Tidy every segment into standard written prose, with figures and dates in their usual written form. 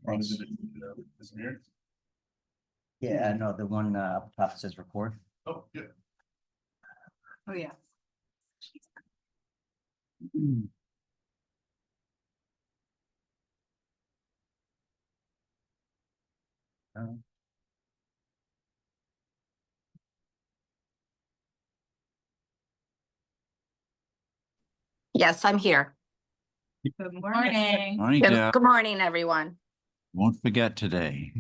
Thanks. Yeah, no, the one up top says record. Oh, yeah. Oh, yeah. Yes, I'm here. Good morning. Morning, Good Deb. good morning, everyone. Won't forget today.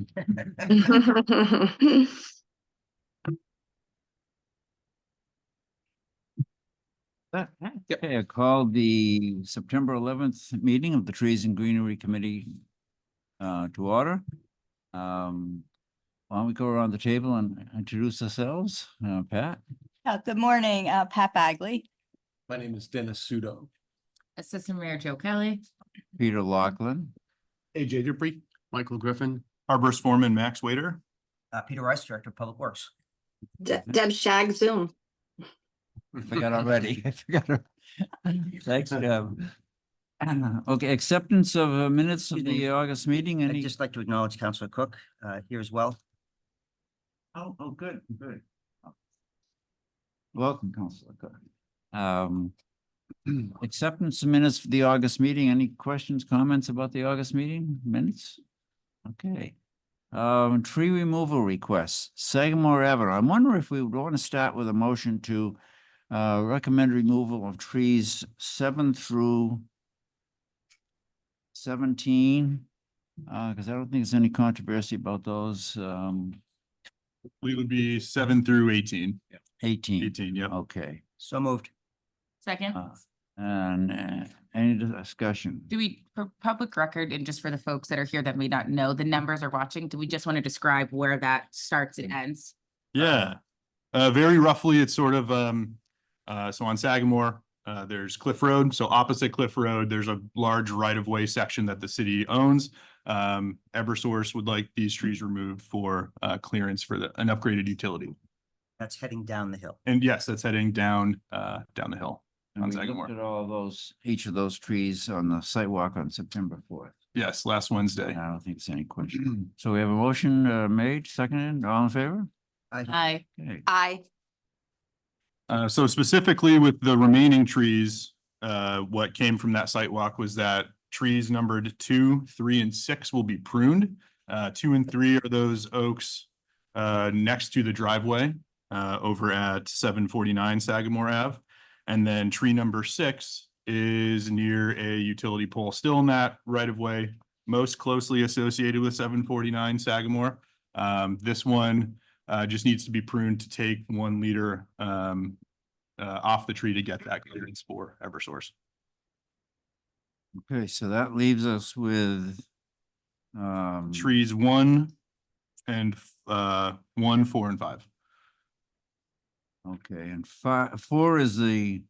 Okay, I called the September 11th meeting of the Trees and Greenery Committee to order. Why don't we go around the table and introduce ourselves? Pat? Good morning, Pat Bagley. My name is Dennis Sudo. Assistant Mayor Joe Kelly. Peter Lachlan. AJ Dupree. Michael Griffin. Arborist Foreman Max Wader. Peter Rice, Director of Public Works. Deb Shag Zoom. I forgot already. I forgot. Thanks, Deb. Okay, acceptance of minutes of the August meeting. I'd Any? just like to acknowledge Councilor Cook here as well. Oh, good, good. Welcome, Councilor Cook. Acceptance of minutes for the August meeting. Any questions, comments about the August meeting minutes? Okay. Tree removal requests, Sagamore Avenue. I'm wondering if we would want to start with a motion to recommend removal of trees 7 through 17. Because I don't think there's any controversy about those. We would be 7 through 18. 18. 18, yeah. Okay. So moved. Second, And any discussion? do we, for public record and just for the folks that are here that may not know, the numbers are watching, do we just want to describe where that starts and ends? Yeah. Very roughly, it's sort of, so on Sagamore, there's Cliff Road. So opposite Cliff Road, there's a large right-of-way section that the city owns. Eversource would like these trees removed for clearance for an upgraded utility. That's heading down the hill. And yes, that's heading down the hill. And on we Sagamore. looked at all those, each of those trees on the sidewalk on September 4th. Yes, last Wednesday. I don't think there's any question. So we have a motion made, seconded, all in favor? Aye. Okay. Aye. So specifically with the remaining trees, what came from that site walk was that trees numbered 2, 3, and 6 will be pruned. 2 and 3 are those oaks next to the driveway over at 749 Sagamore Ave. And then tree number 6 is near a utility pole, still in that right of way, most closely associated with 749 Sagamore. This one just needs to be pruned to take 1 liter off the tree to get that clearance for Eversource. Okay, so that leaves us with Trees 1 and 1, 4, and 5. okay, and 4 is the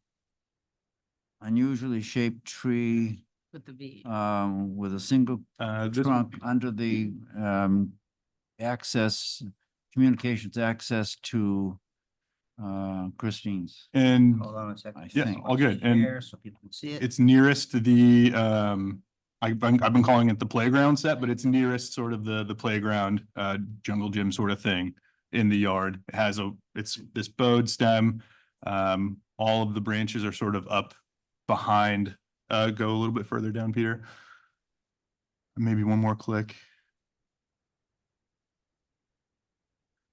unusually shaped tree With the V. with a single This trunk under the communications access to Christine's, and Hold on a second. I Yeah, think. all good. And Here, so people can see it. it's nearest to the I've been calling it the playground set, but it's nearest sort of the playground jungle gym sort of thing in the yard. It has it's this bowed stem. All of the branches are sort of up behind. Go a little bit further down, Peter. Maybe one more click.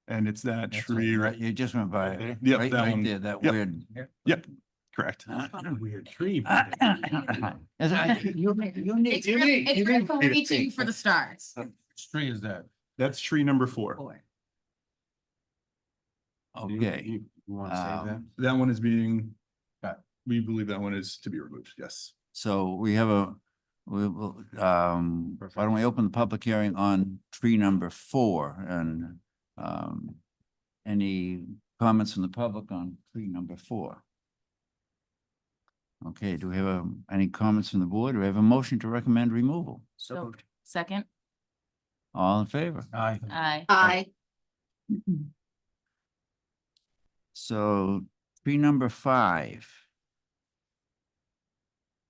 And it's that That's tree it, right. You just went by there. it. Yep, Right, that right one. there, that Yep. weird. Yep, correct. Weird tree. It's really for reaching for the stars. Tree is that? That's tree number 4. Four. Okay. You want to save that? That one is being, we believe that one is to be removed, yes. So we have we will, why don't we open the public hearing on tree number 4 and any comments from the public on tree number 4? Okay, do we have any comments from the board? Do we have a motion to recommend removal? So So, moved. second, All in favor? Aye. aye. Aye. So tree number 5.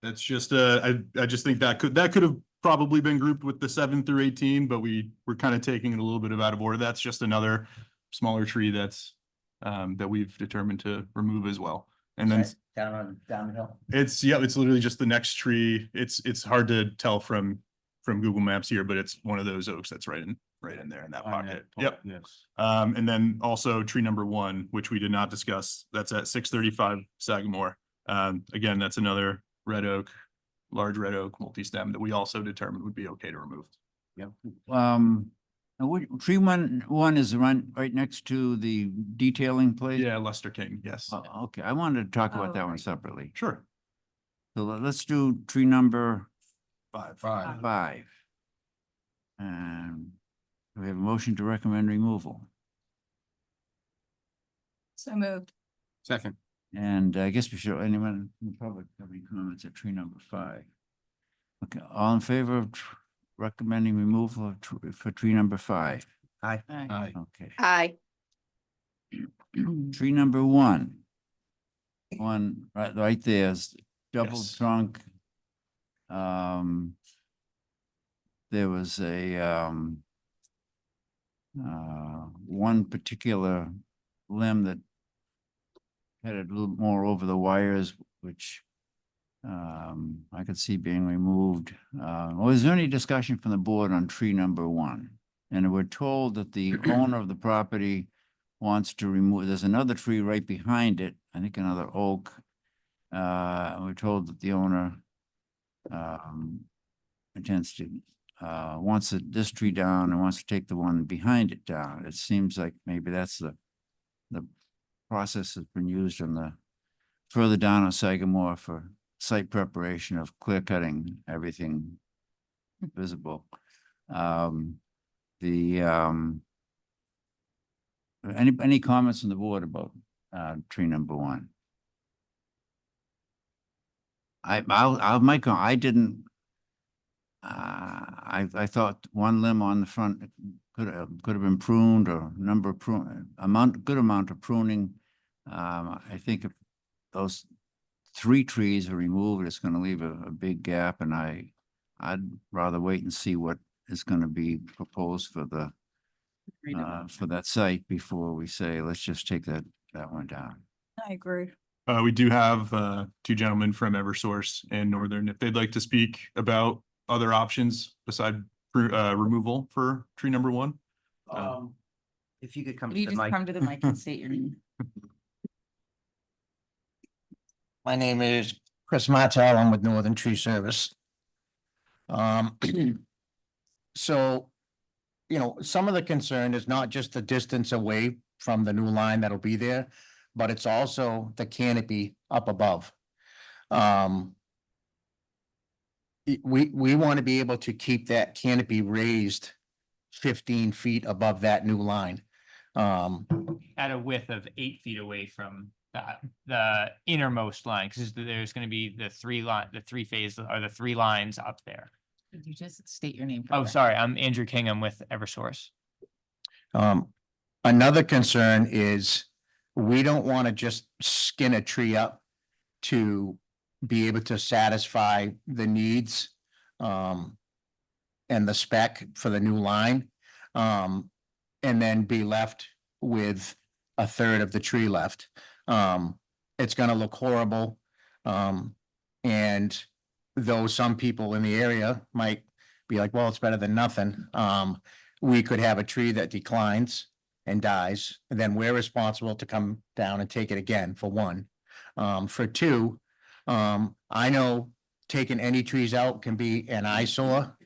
That's just, I just think that could have probably been grouped with the 7 through 18, but we're kind of taking it a little bit out of order. That's just another smaller tree that's, that we've determined to remove as well. And then Down the hill. it's literally just the next tree. It's hard to tell from Google Maps here, but it's one of those oaks that's right in there in that pocket. Yep. Yes. And then also tree number 1, which we did not discuss, that's at 635 Sagamore. Again, that's another red oak, large red oak multi-stem that we also determined would be okay to remove. Tree one is right next to the detailing place? Yeah, Lester King, yes. Okay, I wanted to talk about Oh, that one right. separately. Sure. So let's do tree number 5. 5. We have a motion to recommend removal. So moved. Second. And I guess we should, anyone in the public have any comments at tree number 5? Okay, all in favor of recommending removal of for tree number 5? Aye. Okay. Aye. Tree number 1. One right there is double Yes. trunk. There was a one particular limb that had a little more over the wires, which I could see being removed. Was there any discussion from the board on tree number 1? And we're told that the owner of the property wants to remove, there's another tree right behind it, I think another oak. We're told that the owner intends to, wants this tree down and wants to take the one behind it down. It seems like maybe that's the process that's been used on the further down on Sagamore for site preparation of clear cutting everything visible. Any comments on the board about tree number 1? I'll make, I didn't, I thought one limb on the front could have been pruned, or number of good amount of pruning. I think if those 3 trees are removed, it's gonna leave a big gap, and I'd rather wait and see what is gonna be proposed for the for that site before we say, let's just take that one down. I agree. We do have 2 gentlemen from Eversource and Northern, if they'd like to speak about other options beside removal for tree number 1. If you could come Could to you the just mic. come to the mic and state your name? My name is Chris Martell. I'm with Northern Tree Service. So, some of the concern is not just the distance away from the new line that'll be there, but it's also the canopy up above. We want to be able to keep that canopy raised 15 feet above that new line. At a width of 8 feet away from the innermost line, because there's going to be the 3 lines up there. Could you just state your name? for Oh, the sorry, I'm Andrew King. I'm with Eversource. Another concern is we don't want to just skin a tree up to be able to satisfy the needs and the spec for the new line, and then be left with a third of the tree left. It's gonna look horrible. And though some people in the area might be like, well, it's better than nothing, we could have a tree that declines and dies, and then we're responsible to come down and take it again, for 1. For 2, I know taking any trees out can be an eyesore.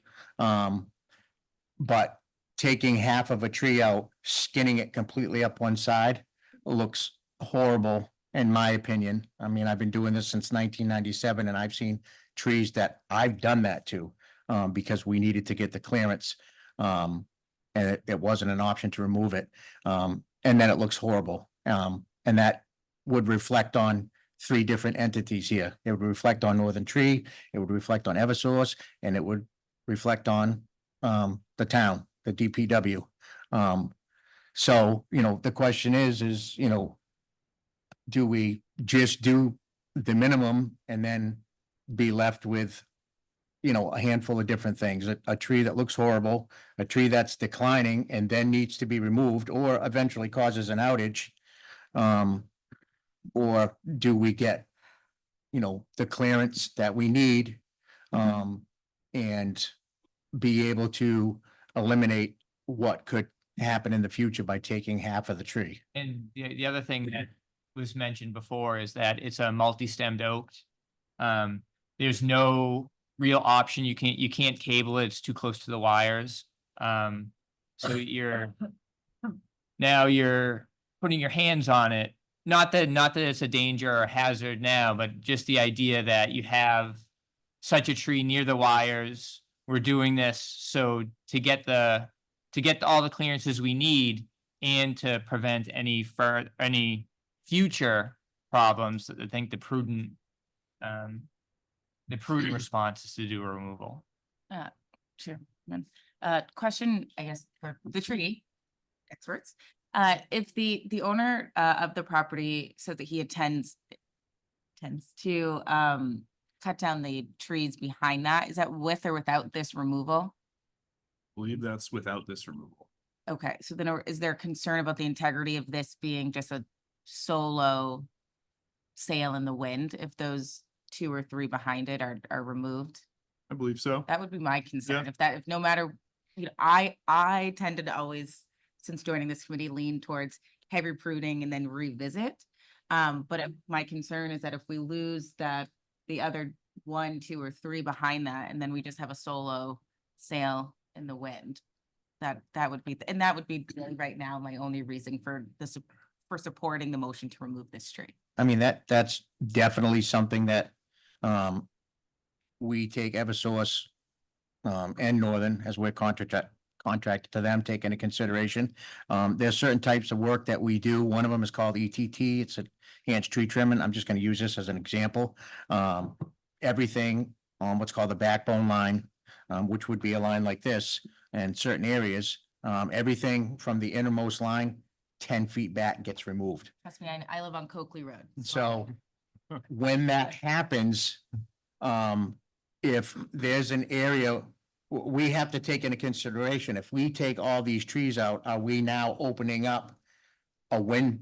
But taking half of a tree out, skinning it completely up one side looks horrible, in my opinion. I mean, I've been doing this since 1997, and I've seen trees that I've done that to, because we needed to get the clearance. And it wasn't an option to remove it. And then it looks horrible. And that would reflect on 3 different entities here. It would reflect on Northern Tree, it would reflect on Eversource, and it would reflect on the town, the DPW. So, the question is, do we just do the minimum and then be left with, a handful of different things, a tree that looks horrible, a tree that's declining and then needs to be removed or eventually causes an outage. Or do we get, the clearance that we need, and be able to eliminate what could happen in the future by taking half of the tree. And the other thing that was mentioned before is that it's a multi-stemmed oak. There's no real option. You can't cable it. It's too close to the wires. So now you're putting your hands on it. Not that it's a danger or a hazard now, but just the idea that you have such a tree near the wires. We're doing this so to get all the clearances we need and to prevent any future problems. I think the prudent response is to do a removal. Sure. Then, question, I guess, for the tree experts. If the owner of the property says that he tends to cut down the trees behind that, is that with or without this removal? I believe that's without this removal. Okay, so then is there concern about the integrity of this being just a solo sail in the wind if those 2 or 3 behind it are removed? I believe so. That would be my concern. Yeah. If no matter, I tended to always, since joining this committee, lean towards heavy pruning and then revisit. But my concern is that if we lose the other 1, 2, or 3 behind that, and then we just have a solo sail in the wind, that would be, and that would be really right now my only reason for supporting the motion to remove this tree. I mean, that's definitely something that, we take Eversource, and Northern, as we're contracted to them, take into consideration. There's certain types of work that we do. One of them is called ETT. It's enhanced tree trimming. I'm just going to use this as an example. Everything on what's called the backbone line, which would be a line like this, and certain areas, everything from the innermost line, 10 feet back gets removed. Trust me, I live on Coakley Road. So when that happens, if there's an area, we have to take into consideration, if we take all these trees out, are we now opening up a wind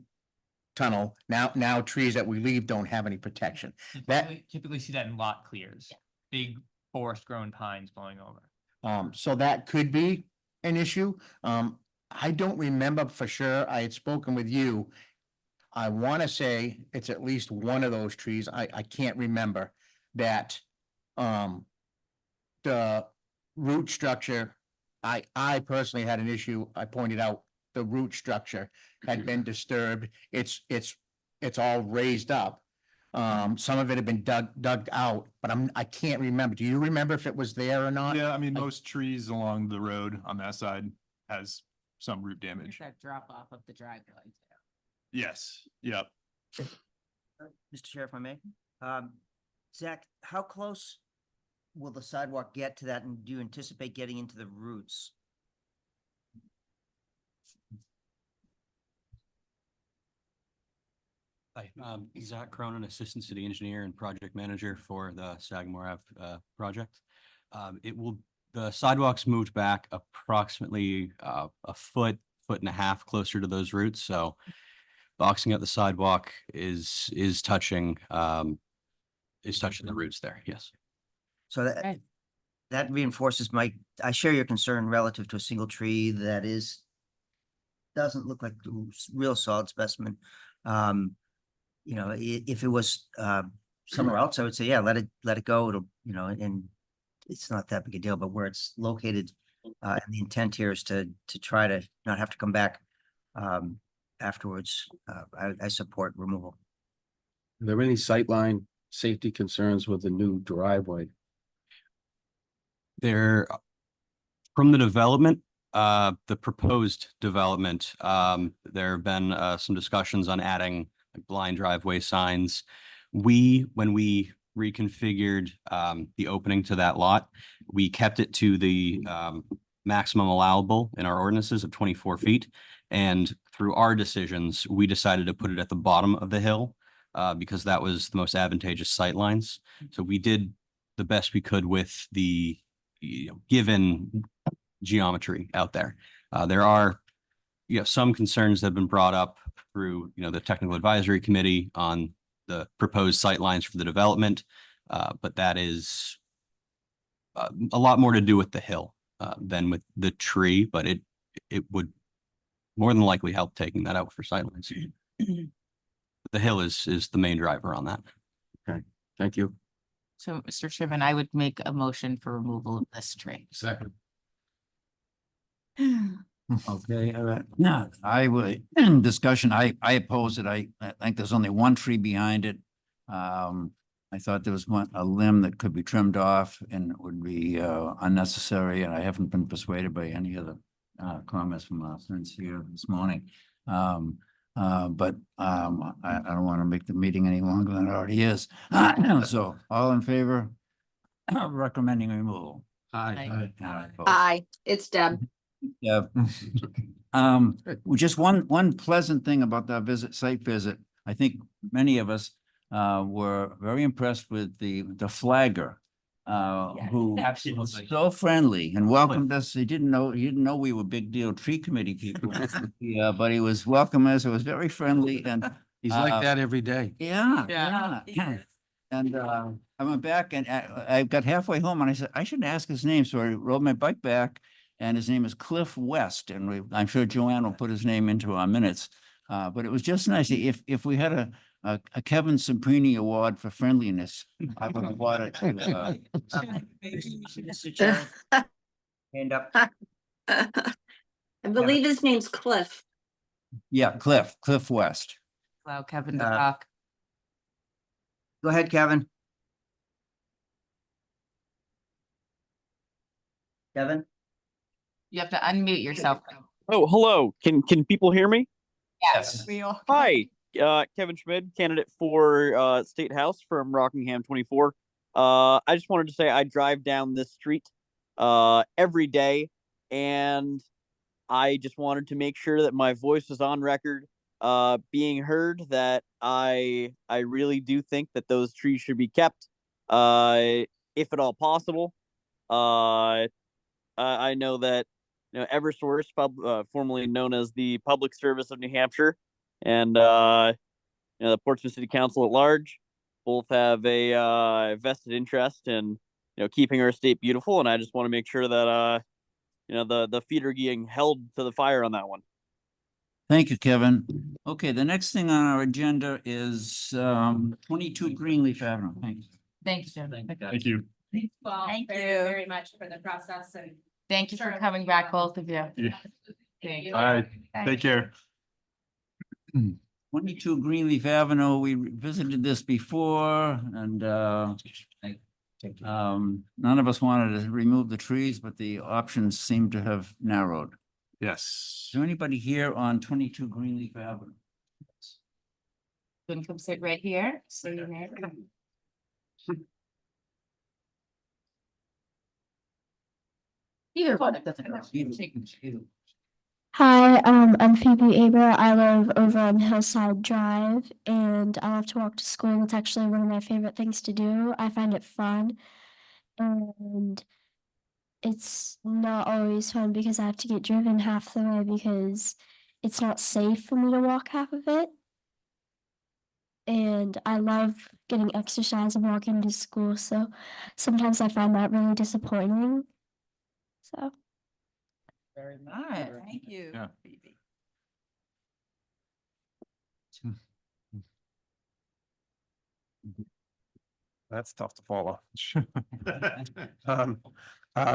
tunnel? Now trees that we leave don't have any protection. You That- typically see that in lot clears, big forest grown pines blowing over. So that could be an issue. I don't remember for sure. I had spoken with you. I want to say it's at least one of those trees. I can't remember that, the root structure, I personally had an issue. I pointed out the root structure had been disturbed. It's all raised up. Some of it had been dug out, but I can't remember. Do you remember if it was there or not? Yeah, I mean, most trees along the road on that side has some root There's damage. that drop off of the driveway. Yes, yep. Mr. Chair, if I may, Zach, how close will the sidewalk get to that, and do you anticipate getting into the roots? Hi, Zach Cronin, Assistant City Engineer and Project Manager for the Sagamore Ave project. The sidewalks moved back approximately a foot and a half closer to those roots, so boxing out the sidewalk is touching the roots there, yes. So Okay. that reinforces I share your concern relative to a single tree that doesn't look like a real solid specimen. If it was somewhere else, I would say, yeah, let it go. It'll, and it's not that big a deal, but where it's located, and the intent here is to try to not have to come back afterwards. I support removal. Are there any sightline safety concerns with the new driveway? From the development, the proposed development, there have been some discussions on adding blind driveway signs. When we reconfigured the opening to that lot, we kept it to the maximum allowable in our ordinances of 24 feet. And through our decisions, we decided to put it at the bottom of the hill because that was the most advantageous sightlines. So we did the best we could with the, given geometry out there. There are, some concerns that have been brought up through, the technical advisory committee on the proposed sightlines for the development. But that is a lot more to do with the hill than with the tree, but it would more than likely help taking that out for sightlines. The hill is the main driver on that. Thank you. So, Mr. Chairman, I would make a motion for removal of this tree. Second. Okay, no, I would, discussion, I oppose it. I think there's only one tree behind it. I thought there was a limb that could be trimmed off and it would be unnecessary, and I haven't been persuaded by any of the comments from our friends here this morning. But I don't want to make the meeting any longer than it already is. So all in favor of recommending removal? Aye. Aye, it's Deb. Yeah. Just one pleasant thing about that site visit, I think many of us were very impressed with the flagger. Who was absolutely. so friendly and welcomed us. He didn't know we were big deal tree committee people. Yeah, but he was welcoming us. It was very friendly and. He's like that every day. Yeah. And I went back and I got halfway home and I said, I should ask his name. So I rode my bike back and his name is Cliff West. And I'm sure Joanne will put his name into our minutes. But it was just nice. If we had a Kevin Samprini Award for friendliness, I would award it to. Mr. Chair, hand up. I believe his name's Cliff. Yeah, Cliff West. Allow Kevin to Uh, talk. Go ahead, Kevin. Kevin? You have to unmute yourself. Oh, hello. Can people hear me? Yes. Hi, Kevin Schmid, candidate for State House from Rockingham 24. I just wanted to say I drive down this street every day, and I just wanted to make sure that my voice was on record, being heard, that I really do think that those trees should be kept, if at all possible. I know that Eversource, formerly known as the Public Service of New Hampshire, and the Portsmouth City Council at large, both have a vested interest in keeping our state beautiful, and I just want to make sure that the feet are getting held to the fire on that one. Thank you, Kevin. Okay, the next thing on our agenda is 22 Greenleaf Avenue. Thanks. Thanks, Jim. Thank you. Thank you very much for the process and. Thank you for coming back, both of you. Yeah. Thank you. All right, take care. 22 Greenleaf Avenue, we visited this before and none of us wanted to remove the trees, but the options seem to have narrowed. Yes. Is there anybody here on 22 Greenleaf Avenue? You can come sit right here. So you're there. Either one, it doesn't matter. Hi, I'm Phoebe Aber. I live over on Hillside Drive and I love to walk to school. It's actually one of my favorite things to do. I find it fun and it's not always fun because I have to get driven half the way because it's not safe for me to walk half of it. And I love getting exercise and walking to school, so sometimes I find that really disappointing. So. Very much. Thank you. Yeah. That's tough to follow.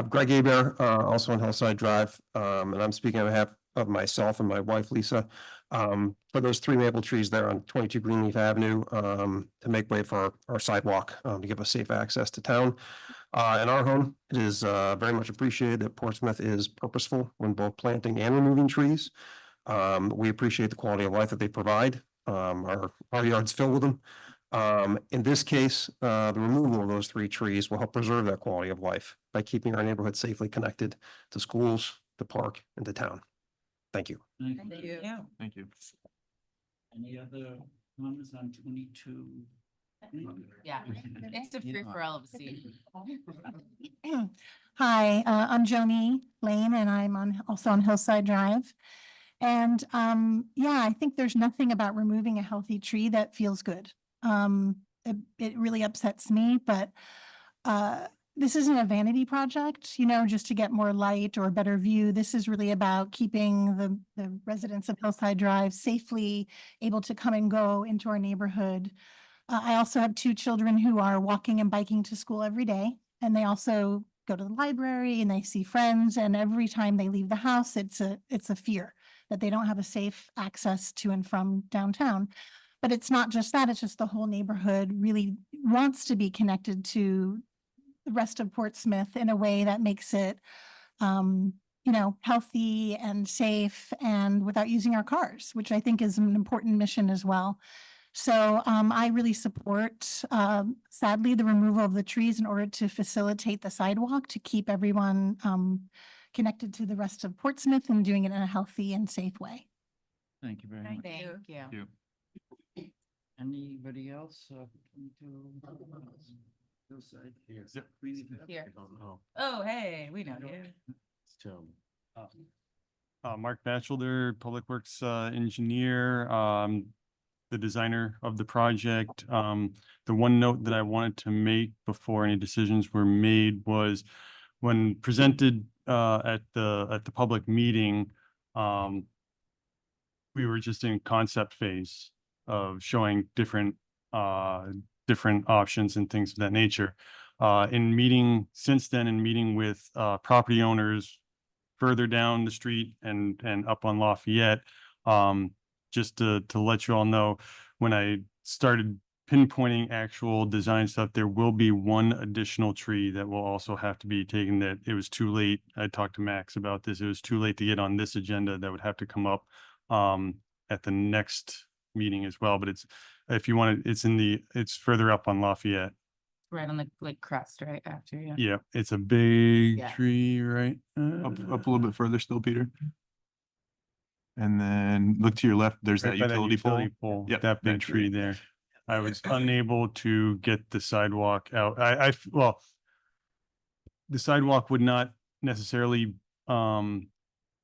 Greg Aber, also on Hillside Drive, and I'm speaking on behalf of myself and my wife, Lisa, for those 3 maple trees there on 22 Greenleaf Avenue, to make way for our sidewalk, to give us safe access to town. In our home, it is very much appreciated that Portsmouth is purposeful when both planting and removing trees. We appreciate the quality of life that they provide. Our yard's filled with them. In this case, the removal of those 3 trees will help preserve that quality of life by keeping our neighborhood safely connected to schools, the park, and to town. Thank you. Thank you. Thank you. Any other Comments on 22? Yeah, it's a free for all of a seat. Hi, I'm Joni Lane and I'm also on Hillside Drive. And yeah, I think there's nothing about removing a healthy tree that feels good. It really upsets me, but this isn't a vanity project, just to get more light or a better view. This is really about keeping the residents of Hillside Drive safely able to come and go into our neighborhood. I also have 2 children who are walking and biking to school every day, and they also go to the library and they see friends. And every time they leave the house, it's a fear that they don't have a safe access to and from downtown. But it's not just that, it's just the whole neighborhood really wants to be connected to the rest of Portsmouth in a way that makes it, healthy and safe and without using our cars, which I think is an important mission as well. So I really support, sadly, the removal of the trees in order to facilitate the sidewalk, to keep everyone connected to the rest of Portsmouth and doing it in a healthy and safe way. Thank you very much. Thank you. you. Anybody else? Hillside? Yep. Here. Oh, hey, we know you. Mark Batchelder, Public Works engineer, the designer of the project. The one note that I wanted to make before any decisions were made was when presented at the public meeting, we were just in concept phase of showing different options and things of that nature. In meeting with property owners further down the street and up on Lafayette, just to let you all know, when I started pinpointing actual design stuff, there will be one additional tree that will also have to be taken. That it was too late. I talked to Max about this. It was too late to get on this agenda. That would have to come up at the next meeting as well. But it's further up on Lafayette. Right on the crest, right after, yeah. Yeah, it's a big Yeah. tree, right? Up a little bit further still, Peter. And then look to your left, there's that Right by utility pole. Yep, that big tree there. I was unable to get the sidewalk out. Well, the sidewalk would not necessarily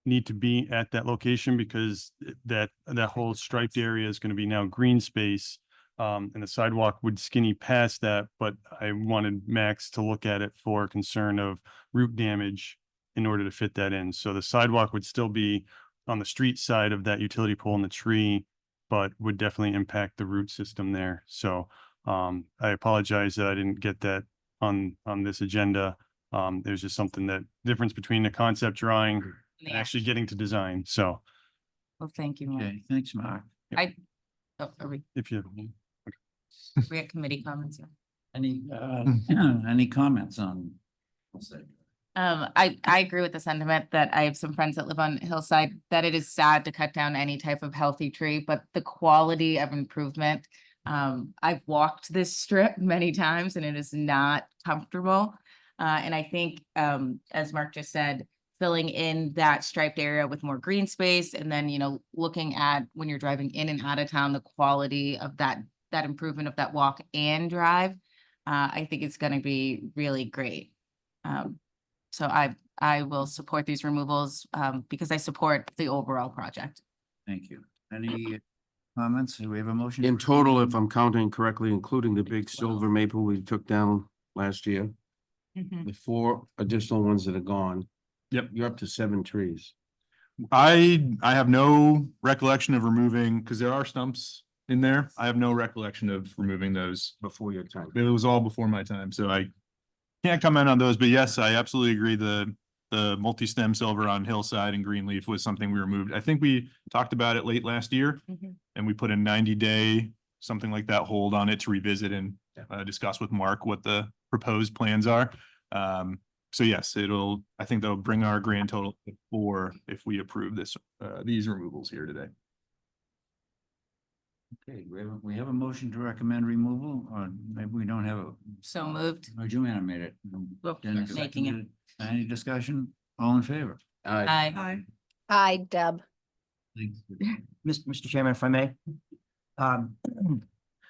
need to be at that location because that whole striped area is going to be now green space. And the sidewalk would skinny past that, but I wanted Max to look at it for concern of root damage in order to fit that in. So the sidewalk would still be on the street side of that utility pole and the tree, but would definitely impact the root system there. So I apologize that I didn't get that on this agenda. There's just something that difference between the concept drawing and actually getting to design. So Well, thank you, Mark. Okay, thanks, Mark. Are if you we at committee comments? Yeah. Any comments on? Hillside? I agree with the sentiment that I have some friends that live on Hillside, that it is sad to cut down any type of healthy tree, but the quality of improvement. I've walked this strip many times and it is not comfortable. And I think, as Mark just said, filling in that striped area with more green space, and then, looking at when you're driving in and out of town, the quality of that improvement of that walk and drive, I think it's going to be really great. So I will support these removals because I support the overall project. Thank you. Any comments? Do we have a motion? In total, if I'm counting correctly, including the big silver maple we took down last year, the 4 additional ones that are gone. Yep. You're up to 7 trees. I have no recollection of removing, because there are stumps in there. I have no recollection of removing those. Before your time. It was all before my time, so I can't comment on those, but yes, I absolutely agree. The multi-stem silver on Hillside and Greenleaf was something we removed. I think we talked about it late last year, and we put a 90-day, something like that, hold on it to revisit and discuss with Mark what the proposed plans are. So yes, I think that'll bring our grand total to 4 if we approve these removals here today. Okay, we have a motion to recommend removal, or maybe we don't have a. So moved. Oh, Joanna made it. Well, Dennis making it. seconded. Any discussion? All in favor? Aye. Hi, Deb. Thanks. Mr. Chairman, if I may, Um,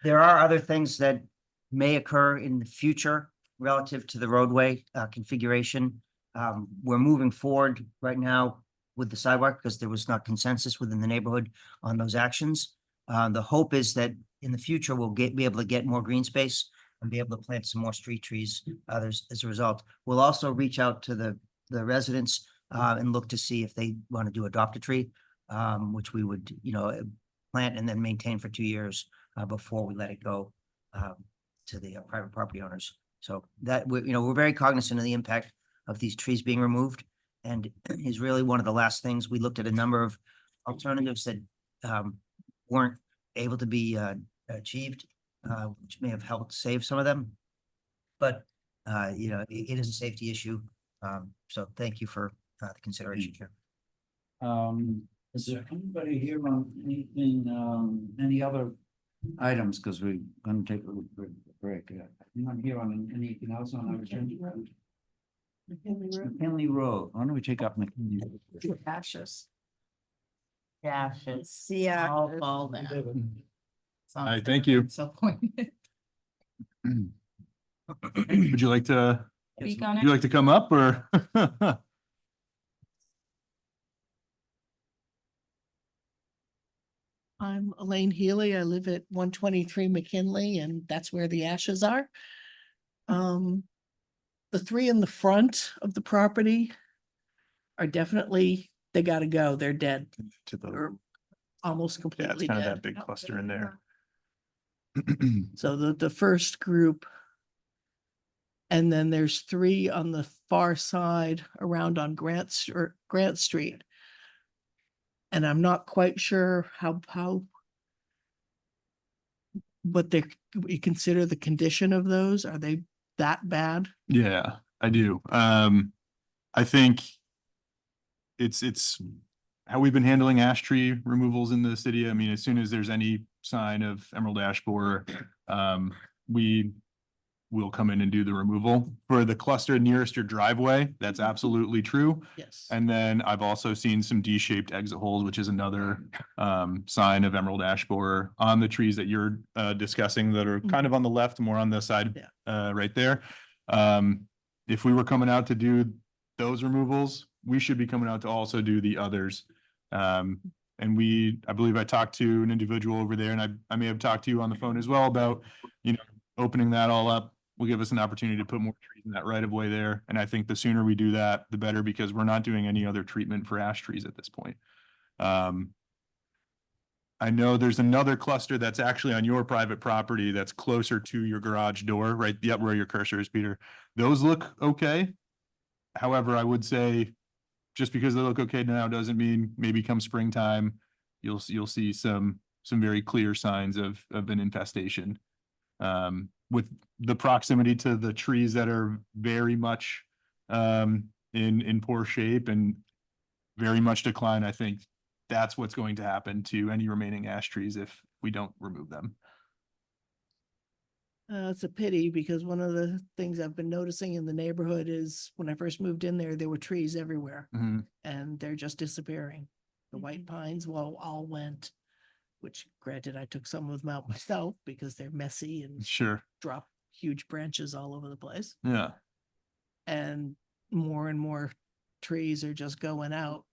there are other things that may occur in the future relative to the roadway configuration. We're moving forward right now with the sidewalk because there was not consensus within the neighborhood on those actions. The hope is that in the future, we'll be able to get more green space and be able to plant some more street trees as a result. We'll also reach out to the residents and look to see if they want to do adopt a tree, which we would, plant and then maintain for 2 years before we let it go to the private property owners. So that we're very cognizant of the impact of these trees being removed, and is really one of the last things. We looked at a number of alternatives that weren't able to be achieved, which may have helped save some of them. But it is a safety issue. So thank you for the consideration here. Is there anybody here on anything, any other items? Because we're gonna take a little break. Anyone here on anything else on our agenda? McKinley Road. Why don't we take up McKinley? Ashes. Ashes. Yeah. All fall down. All right, thank you. Disappointed. Would you like to, Speak on would you it. like to come up or? I'm Elaine Healy. I live at 123 McKinley, and that's where the ashes are. The three in the front of the property are definitely, they gotta go. They're dead. To the, Or almost yeah, it's completely kind of dead. that big cluster in there. So the first group. And then there's three on the far side around on Grant Street. And I'm not quite sure what you consider the condition of those. Are they that bad? Yeah, I do. I think it's how we've been handling ash tree removals in the city. I mean, as soon as there's any sign of emerald ash borer, we will come in and do the removal. For the cluster nearest your driveway, that's absolutely true. Yes. And then I've also seen some D-shaped exit holes, which is another sign of emerald ash borer on the trees that you're discussing that are kind of on the left, more on the side right there. If we were coming out to do those removals, we should be coming out to also do the others. And I believe I talked to an individual over there, and I may have talked to you on the phone as well about, opening that all up will give us an opportunity to put more trees in that right of way there. And I think the sooner we do that, the better, because we're not doing any other treatment for ash trees at this point. I know there's another cluster that's actually on your private property that's closer to your garage door, right? Yep, where your cursor is, Peter. Those look okay. However, I would say just because they look okay now doesn't mean maybe come springtime, you'll see some very clear signs of an infestation. With the proximity to the trees that are very much in poor shape and very much decline, I think that's what's going to happen to any remaining ash trees if we don't remove them. It's a pity because one of the things I've been noticing in the neighborhood is when I first moved in there were trees everywhere and they're just disappearing. The white pines, all went, which granted I took some of them out myself because they're messy and Sure. drop huge branches all over the place. Yeah. And more trees are just going out.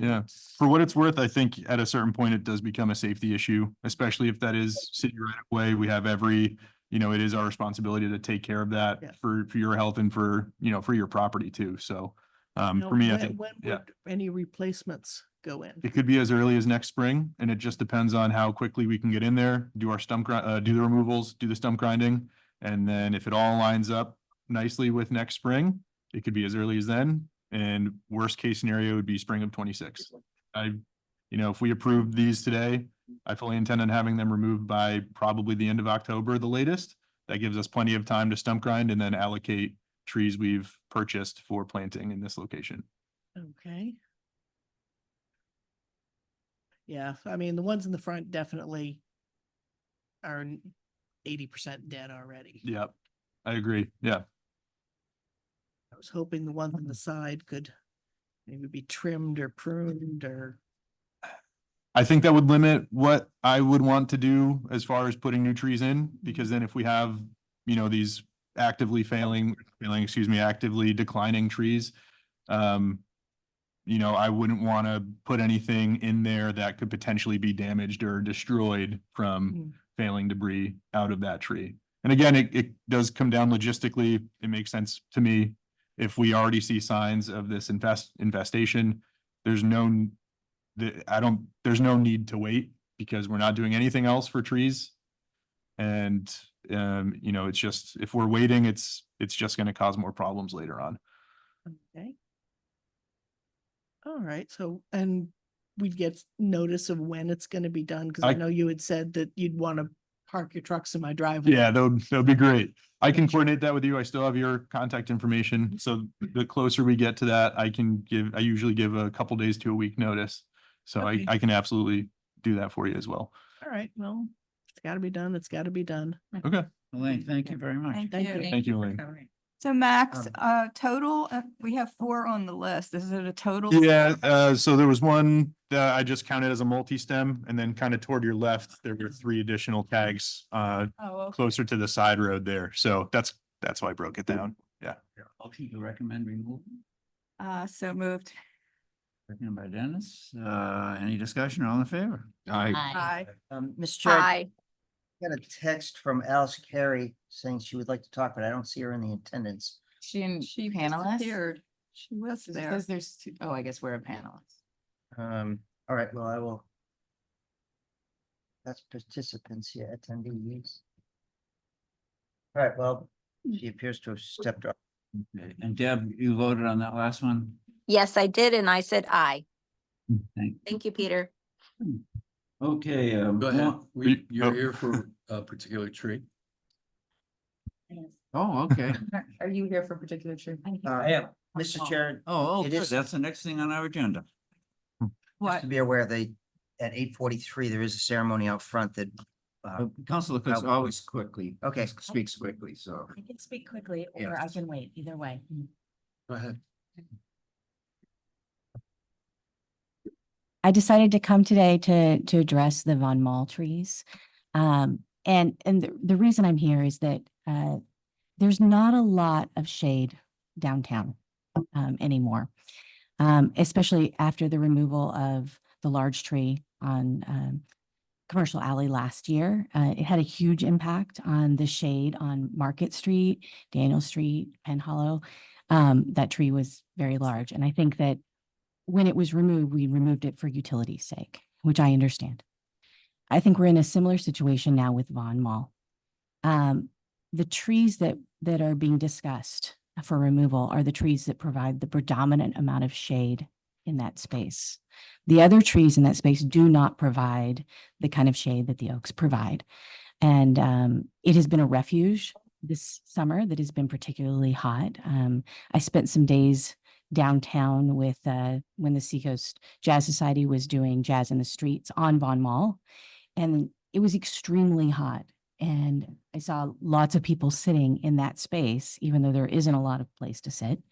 Yeah. And For what it's worth, I think at a certain point, it does become a safety issue, especially if that is city right away. We have it is our responsibility to take care of that Yeah. for your health and for your property too. So, Now, for me, I when- think, when yeah, would any replacements go in? it could be as early as next spring, and it just depends on how quickly we can get in there, do our do the removals, do the stump grinding. And then if it all lines up nicely with next spring, it could be as early as then. And worst case scenario would be spring of 26. If we approved these today, I fully intend on having them removed by probably the end of October, the latest. That gives us plenty of time to stump grind and then allocate trees we've purchased for planting in this location. Okay. Yeah, I mean, the ones in the front definitely are 80% dead already. Yep, I agree. Yeah. I was hoping the ones on the side could maybe be trimmed or pruned or I think that would limit what I would want to do as far as putting new trees in, because then if we have, these actively actively declining trees, I wouldn't want to put anything in there that could potentially be damaged or destroyed from failing debris out of that tree. And again, it does come down logistically. It makes sense to me. If we already see signs of this infestation, there's no need to wait because we're not doing anything else for trees. And, it's just, if we're waiting, it's just going to cause more problems later on. Okay. All right, so, and we'd get notice of when it's gonna be done, because I I- know you had said that you'd want to park your trucks in my driveway. Yeah, that'll be great. I can coordinate that with you. I still have your contact information. So the closer we get to that, I usually give a couple days to a week notice. So Okay. I can absolutely do that for you as well. All right, well, it's gotta be done, it's gotta be done. Okay. Elaine, thank you very much. Thank you. Thank you, Elaine. So Max, Um, total, we have 4 on the list. Is it a total? Yeah, so there was one that I just counted as a multi-stem, and then kind of toward your left, there were 3 additional tags Oh, okay. closer to the side road there. So that's why I broke it down. Yeah. Motion to recommend removal, So moved. seconded by Dennis. Any discussion? All in favor? Aye. Mr. Chair, I Hi. got a text from Alice Carey saying she would like to talk, but I don't see her in the attendance. She and She panelists? disappeared. She was It there. says there's 2. Oh, I guess we're a panelist. All right, well, I will. That's participants, yeah, attendees. All right, well, she appears to have stepped up. Okay, and Deb, you voted on that last one? Yes, I did, and I said aye. Thank Thank you, Peter. Okay, Go ahead. You're here for a particular tree? Oh, okay. Are you here for a particular tree? Yeah, Mr. Chair, Oh, It good. is- That's the next thing on our agenda. just What? to be aware, at 8:43, there is a ceremony out front that, Councilor Chris Oh. always quickly. Okay. Speaks quickly, so. I can speak quickly or I Yes. can wait, either way. Go ahead. I decided to come today to address the Von Mall trees. And the reason I'm here is that there's not a lot of shade downtown anymore, especially after the removal of the large tree on Commercial Alley last year. It had a huge impact on the shade on Market Street, Daniel Street, Penn Hollow. That tree was very large, and I think that when it was removed, we removed it for utility's sake, which I understand. I think we're in a similar situation now with Von Mall. The trees that are being discussed for removal are the trees that provide the predominant amount of shade in that space. The other trees in that space do not provide the kind of shade that the oaks provide. And it has been a refuge this summer that has been particularly hot. I spent some days downtown with when the Seacoast Jazz Society was doing Jazz in the Streets on Von Mall, and it was extremely hot. And I saw lots of people sitting in that space, even though there isn't a lot of place to sit,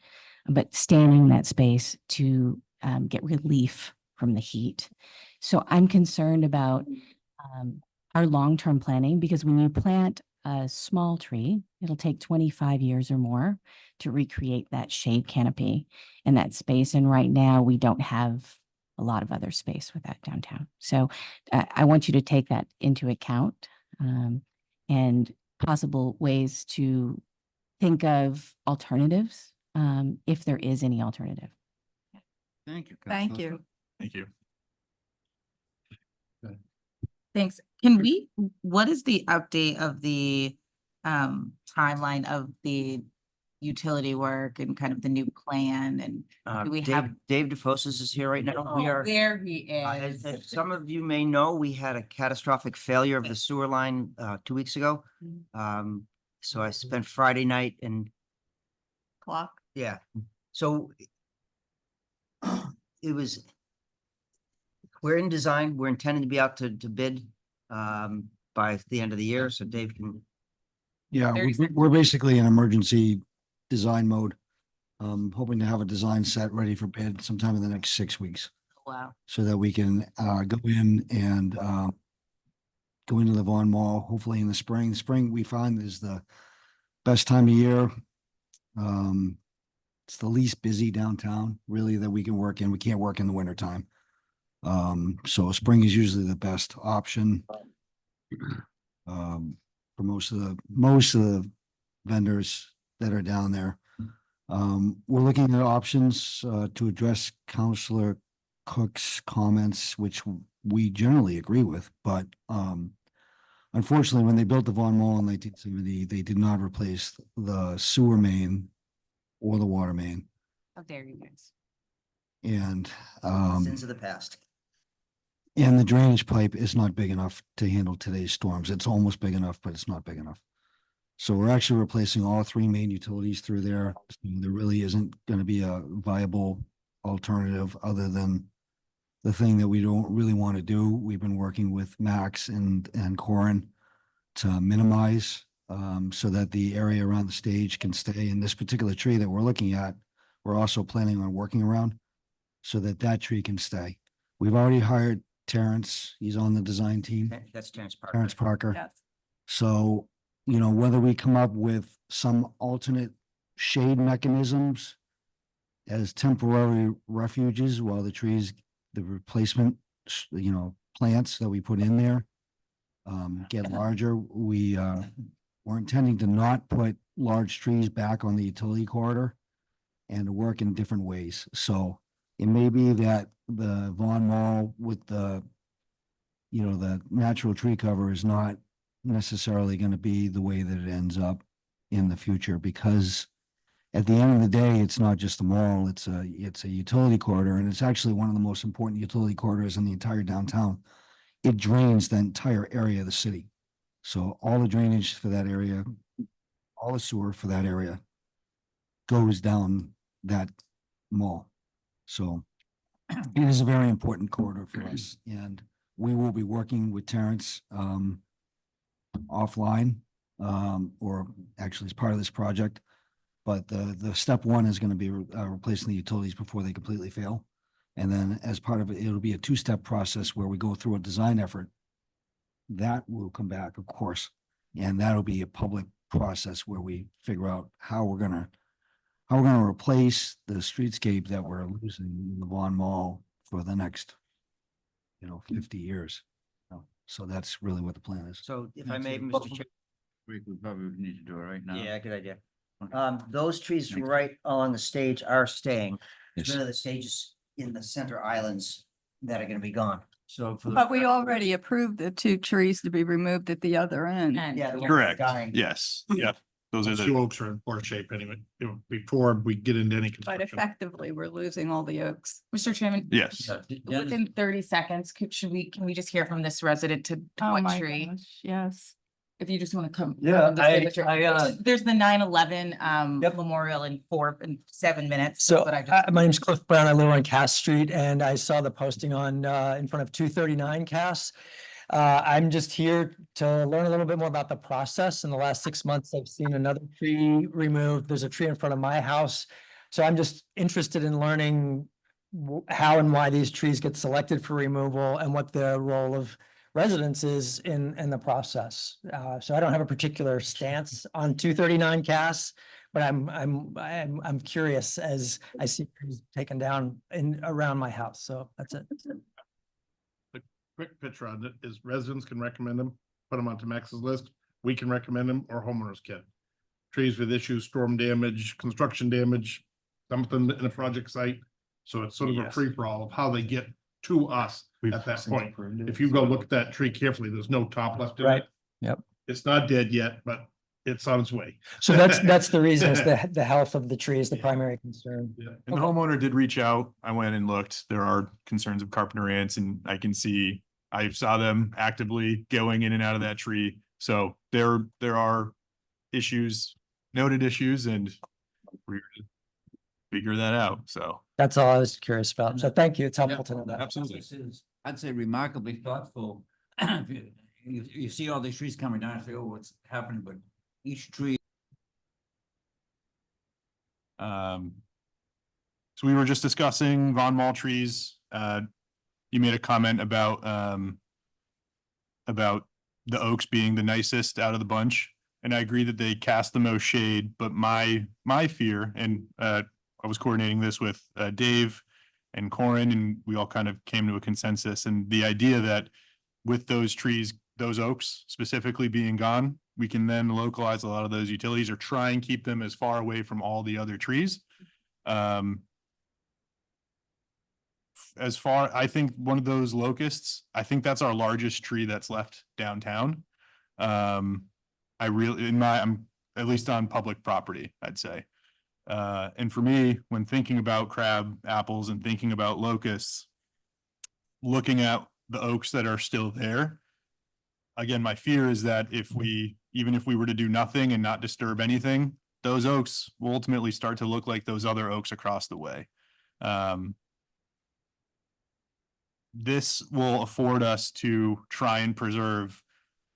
but standing in that space to get relief from the heat. So I'm concerned about our long-term planning, because when you plant a small tree, it'll take 25 years or more to recreate that shade canopy in that space. And right now we don't have a lot of other space with that downtown. So I want you to take that into account and possible ways to think of alternatives if there is any alternative. Thank you. Thank Councilor. you. Thank you. Thanks. What is the update of the timeline of the utility work and kind of the new plan and do we have? Dave DeFossis is here right now. We are. There he As is. some of you may know, we had a catastrophic failure of the sewer line 2 weeks ago. So I spent Friday night and, Clock. yeah, so it was, we're in design, we're intending to be out to bid by the end of the year, so Dave can. Yeah, we're basically in emergency design mode. Hoping to have a design set ready for bid sometime in the next 6 weeks. Wow. so that we can go in and go into the Vaughn Mall, hopefully in the spring. Spring, we find, is the best time of year. It's the least busy downtown, really, that we can work in. We can't work in the winter time. So spring is usually the best option. For most of the vendors that are down there. We're looking at options to address Counselor Cook's comments, which we generally agree with, but unfortunately, when they built the Vaughn Mall in 1970, they did not replace the sewer main or the water main. How dare you guys? And Sins of the past. and the drainage pipe is not big enough to handle today's storms. It's almost big enough, but it's not big enough. So we're actually replacing all three main utilities through there. There really isn't going to be a viable alternative other than the thing that we don't really want to do. We've been working with Max and Corin to minimize so that the area around the stage can stay. In this particular tree that we're looking at, we're also planning on working around so that that tree can stay. We've already hired Terrence. He's on the design team. That's Terrence Parker. Terrence Parker. Yes. So, you know, whether we come up with some alternate shade mechanisms as temporary refuges while the trees, the replacement, you know, plants that we put in there get larger, we're intending to not put large trees back on the utility corridor and to work in different ways. So it may be that the Vaughn Mall with the, you know, the natural tree cover is not necessarily going to be the way that it ends up in the future, because at the end of the day, it's not just a mall, it's a utility corridor, and it's actually one of the most important utility corridors in the entire downtown. It drains the entire area of the city. So all the drainage for that area, all the sewer for that area goes down that mall. So it is a very important corridor for us, and we will be working with Terrence offline, or actually as part of this project. But the step one is going to be replacing the utilities before they completely fail. And then as part of it, it'll be a two-step process where we go through a design effort. That will come back, of course, and that'll be a public process where we figure out how we're gonna replace the streetscape that we're losing in the Vaughn Mall for the next, 50 years. So that's really what the plan is. So if I may, Mr. Chair. We probably need to do it right now. Yeah, good idea. Okay. Those trees Thanks. right along the stage are staying. Yes. None of the stages in the center islands that are gonna be gone. So for But we already approved the 2 trees to be removed at the other end. And Yeah, the ones Correct. dying. Yes, yep. Those are Two the, oaks are in poor shape anyway, before we get into any But construction. effectively, we're losing all the oaks. Mr. Chairman. yes. Within 30 seconds, can we just hear from this resident to Oh what my tree? gosh, yes. If you just want to come. Yeah, come just say what you're- I, There's the 9/11 Yep. memorial in 7 minutes. So but I just- my name's Cliff Brown. I live on Cass Street and I saw the posting on in front of 239 Cass. I'm just here to learn a little bit more about the process. In the last 6 months, I've seen another tree removed. There's a tree in front of my house. So I'm just interested in learning how and why these trees get selected for removal and what the role of residents is in the process. So I don't have a particular stance on 239 Cass, but I'm curious as I see trees taken down around my house. So that's it. The quick picture on it is residents can recommend them, put them onto Max's list. We can recommend them, or homeowners can. Trees with issues, storm damage, construction damage, something in a project site. So it's sort of a Yes. free for all of how they get to us at that point. If you go look at that tree carefully, there's no top left in Right. it. Yep. It's not dead yet, but it's on its way. So that's the reason is the health of the tree is the primary concern. Yeah. And the homeowner did reach out. I went and looked. There are concerns of carpenter ants, and I saw them actively going in and out of that tree. So there are issues, noted issues, and we're gonna figure that out. So That's all I was curious about. So thank you. It's helpful to know that. absolutely. This is, I'd say remarkably thoughtful. If you see all these trees coming down, you say, oh, what's happening, but each tree. So we were just discussing Von Mall trees. you made a comment about the oaks being the nicest out of the bunch. And I agree that they cast the most shade, but my fear, and I was coordinating this with Dave and Corin, and we all kind of came to a consensus. And the idea that with those trees, those oaks specifically being gone, we can then localize a lot of those utilities or try and keep them as far away from all the other trees. I think one of those locusts, I think that's our largest tree that's left downtown. I'm at least on public property, I'd say. And for me, when thinking about crab apples and thinking about locusts, looking at the oaks that are still there, again, my fear is that even if we were to do nothing and not disturb anything, those oaks will ultimately start to look like those other oaks across the way. This will afford us to try and preserve,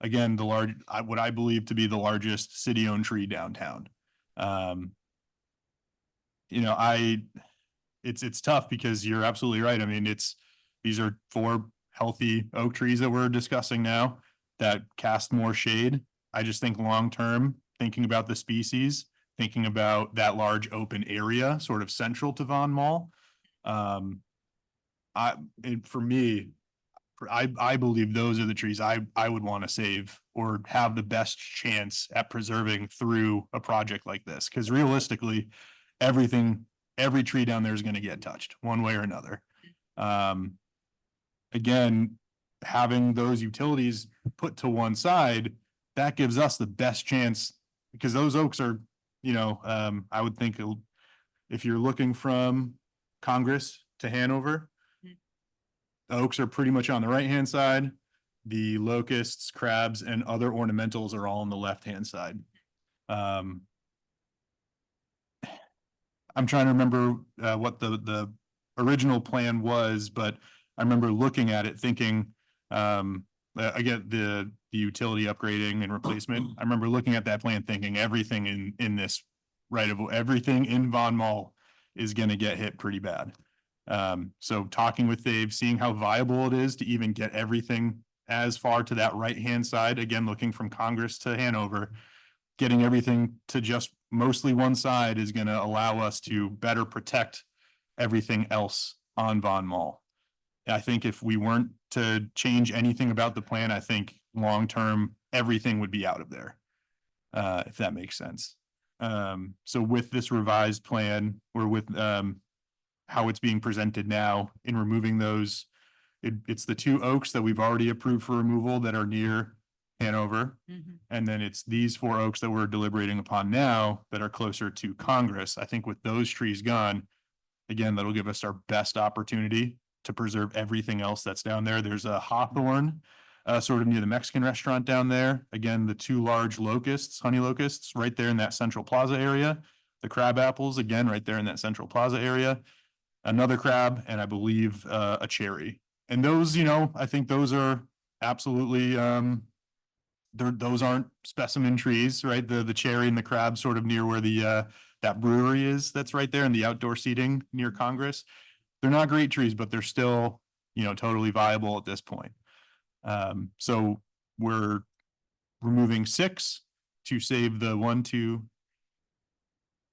again, what I believe to be the largest city-owned tree downtown. It's tough because you're absolutely right. I mean, these are 4 healthy oak trees that we're discussing now that cast more shade. I just think long-term, thinking about the species, thinking about that large open area, sort of central to Von Mall, I believe those are the trees I would want to save or have the best chance at preserving through a project like this. Because realistically, every tree down there is going to get touched one way or another. Again, having those utilities put to one side, that gives us the best chance, because those oaks are, I would think if you're looking from Congress to Hanover, the oaks are pretty much on the right-hand side. The locusts, crabs, and other ornamentals are all on the left-hand side. I'm trying to remember what the original plan was, but I remember looking at it thinking, again, the utility upgrading and replacement. I remember looking at that plan thinking everything in this everything in Von Mall is going to get hit pretty bad. So talking with Dave, seeing how viable it is to even get everything as far to that right-hand side, again, looking from Congress to Hanover, getting everything to just mostly one side is going to allow us to better protect everything else on Von Mall. I think if we weren't to change anything about the plan, I think long-term, everything would be out of there, if that makes sense. So with this revised plan, or with how it's being presented now in removing those, it's the 2 oaks that we've already approved for removal that are near Hanover. And then it's these 4 oaks that we're deliberating upon now that are closer to Congress. I think with those trees gone, again, that'll give us our best opportunity to preserve everything else that's down there. There's a hawthorn sort of near the Mexican restaurant down there. Again, the 2 large locusts, honey locusts, right there in that Central Plaza area. The crab apples, again, right there in that Central Plaza area. Another crab, and I believe a cherry. And those, I think those are absolutely, those aren't specimen trees, right? The cherry and the crab sort of near where that brewery is, that's right there, and the outdoor seating near Congress. They're not great trees, but they're still, totally viable at this point. So we're removing 6 to save the 1, 2,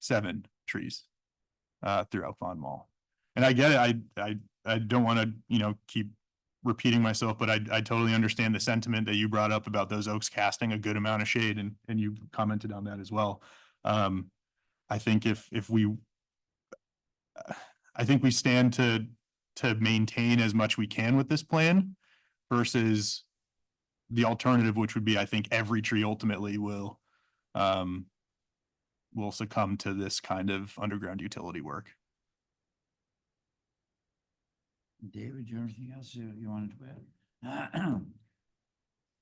7 trees throughout Von Mall. And I get it. I don't want to, keep repeating myself, but I totally understand the sentiment that you brought up about those oaks casting a good amount of shade, and you commented on that as well. I think I think we stand to maintain as much we can with this plan versus the alternative, which would be, I think every tree ultimately will succumb to this kind of underground utility work. David, you have anything else you wanted to add?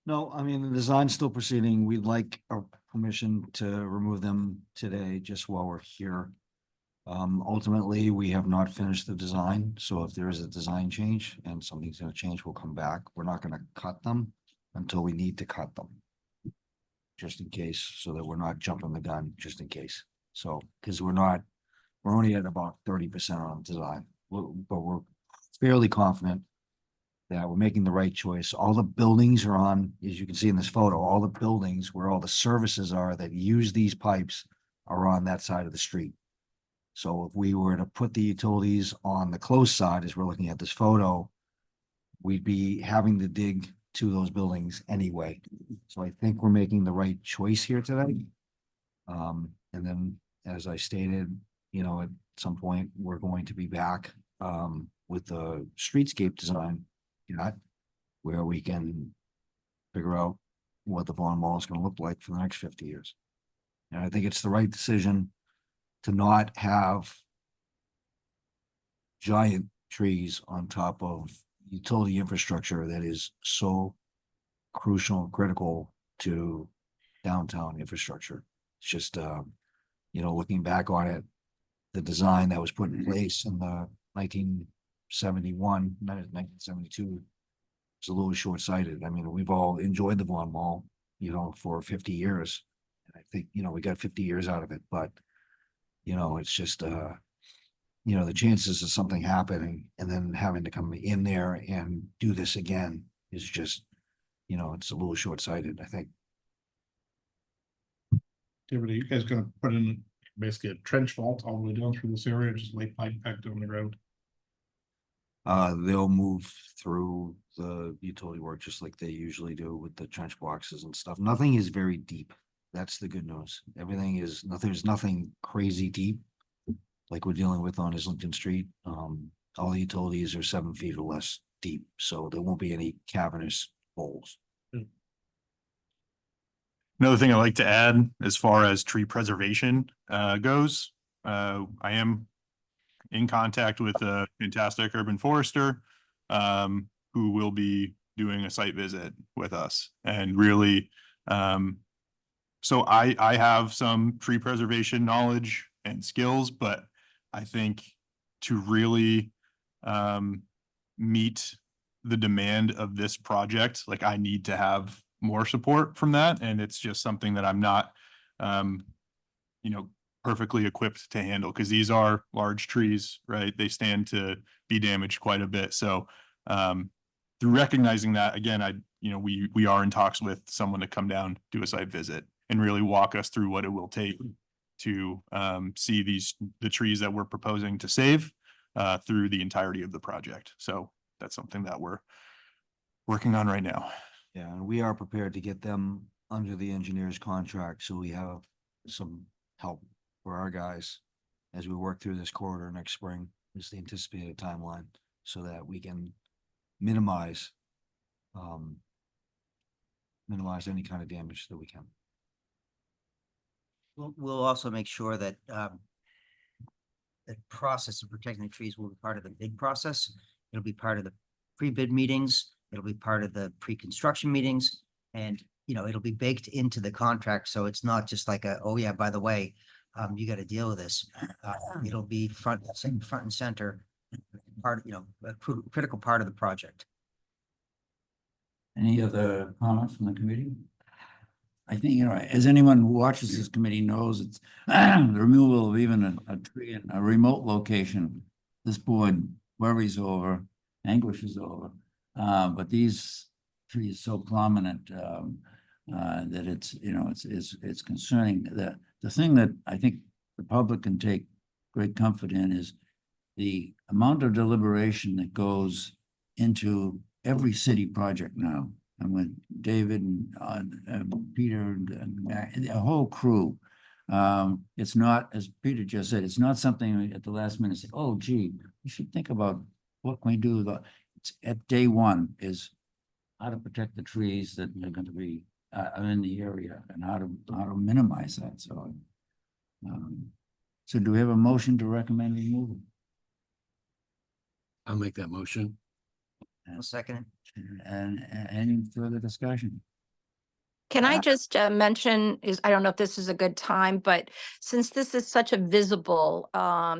No, I mean, the design's still proceeding. We'd like our permission to remove them today, just while we're here. Ultimately, we have not finished the design, so if there is a design change and something's gonna change, we'll come back. We're not gonna cut them until we need to cut them. Just in case, so that we're not jumping the gun, just in case. So, because we're only at about 30% on design, but we're fairly confident that we're making the right choice. All the buildings are on, as you can see in this photo, all the buildings where all the services are that use these pipes are on that side of the street. So if we were to put the utilities on the close side, as we're looking at this photo, we'd be having to dig to those buildings anyway. So I think we're making the right choice here today. And then, as I stated, you know, at some point, we're going to be back with the streetscape design, where we can figure out what the Vaughn Mall is going to look like for the next 50 years. And I think it's the right decision to not have giant trees on top of utility infrastructure that is so crucial and critical to downtown infrastructure. It's just, you know, looking back on it, the design that was put in place in the 1971, 1972 was a little short-sighted. I mean, we've all enjoyed the Vaughn Mall, you know, for 50 years. And I think, you know, we got 50 years out of it, but, you know, it's just, you know, the chances of something happening and then having to come in there and do this again is just, you know, it's a little short-sighted, I think. David, are you guys gonna put in basically a trench vault all the way down through this area, just lay pipe back down the road? They'll move through the utility work just like they usually do with the trench boxes and stuff. Nothing is very deep. That's the good news. Everything is, there's nothing crazy deep like we're dealing with on Islington Street. All the utilities are 7 feet or less deep, so there won't be any cavernous holes. Another thing I like to add as far as tree preservation goes, I am in contact with a fantastic urban forester who will be doing a site visit with us, and really so I have some tree preservation knowledge and skills, but I think to really meet the demand of this project, like I need to have more support from that. And it's just something that I'm not, you know, perfectly equipped to handle, because these are large trees, right? They stand to be damaged quite a bit. So through recognizing that, again, you know, we are in talks with someone to come down, do a site visit, and really walk us through what it will take to see the trees that we're proposing to save through the entirety of the project. So that's something that we're working on right now. Yeah, and we are prepared to get them under the engineer's contract, so we have some help for our guys as we work through this corridor next spring, is the anticipated timeline, so that we can minimize any kind of damage that we can. We'll also make sure that the process of protecting the trees will be part of the bid process. It'll be part of the pre-bid meetings. It'll be part of the pre-construction meetings, and, you know, it'll be baked into the contract. So it's not just like oh yeah, by the way, you got to deal with this. It'll be front and center part, you know, a critical part of the project. Any other comments from the committee? I think, you know, as anyone who watches this committee knows, it's the removal of even a tree in a remote location. This board worries over, anguishes over. But these trees so prominent that it's, you know, it's concerning. The thing that I think the public can take great comfort in is the amount of deliberation that goes into every city project now. And with David and Peter and the whole crew, it's not, as Peter just said, it's not something at the last minute say, oh, gee, we should think about what can we do. It's at day one is how to protect the trees that are going to be in the area, and how to minimize that. So, so do we have a motion to recommend removal? I'll make that motion. I'll second it. And any further discussion? Can I just mention, I don't know if this is a good time, but since this is such a visible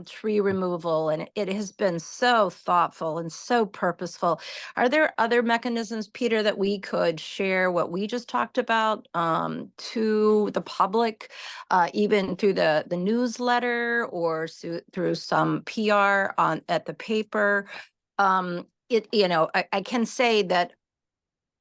tree removal and it has been so thoughtful and so purposeful, are there other mechanisms, Peter, that we could share what we just talked about to the public, even through the newsletter or through some PR at the paper? I can say that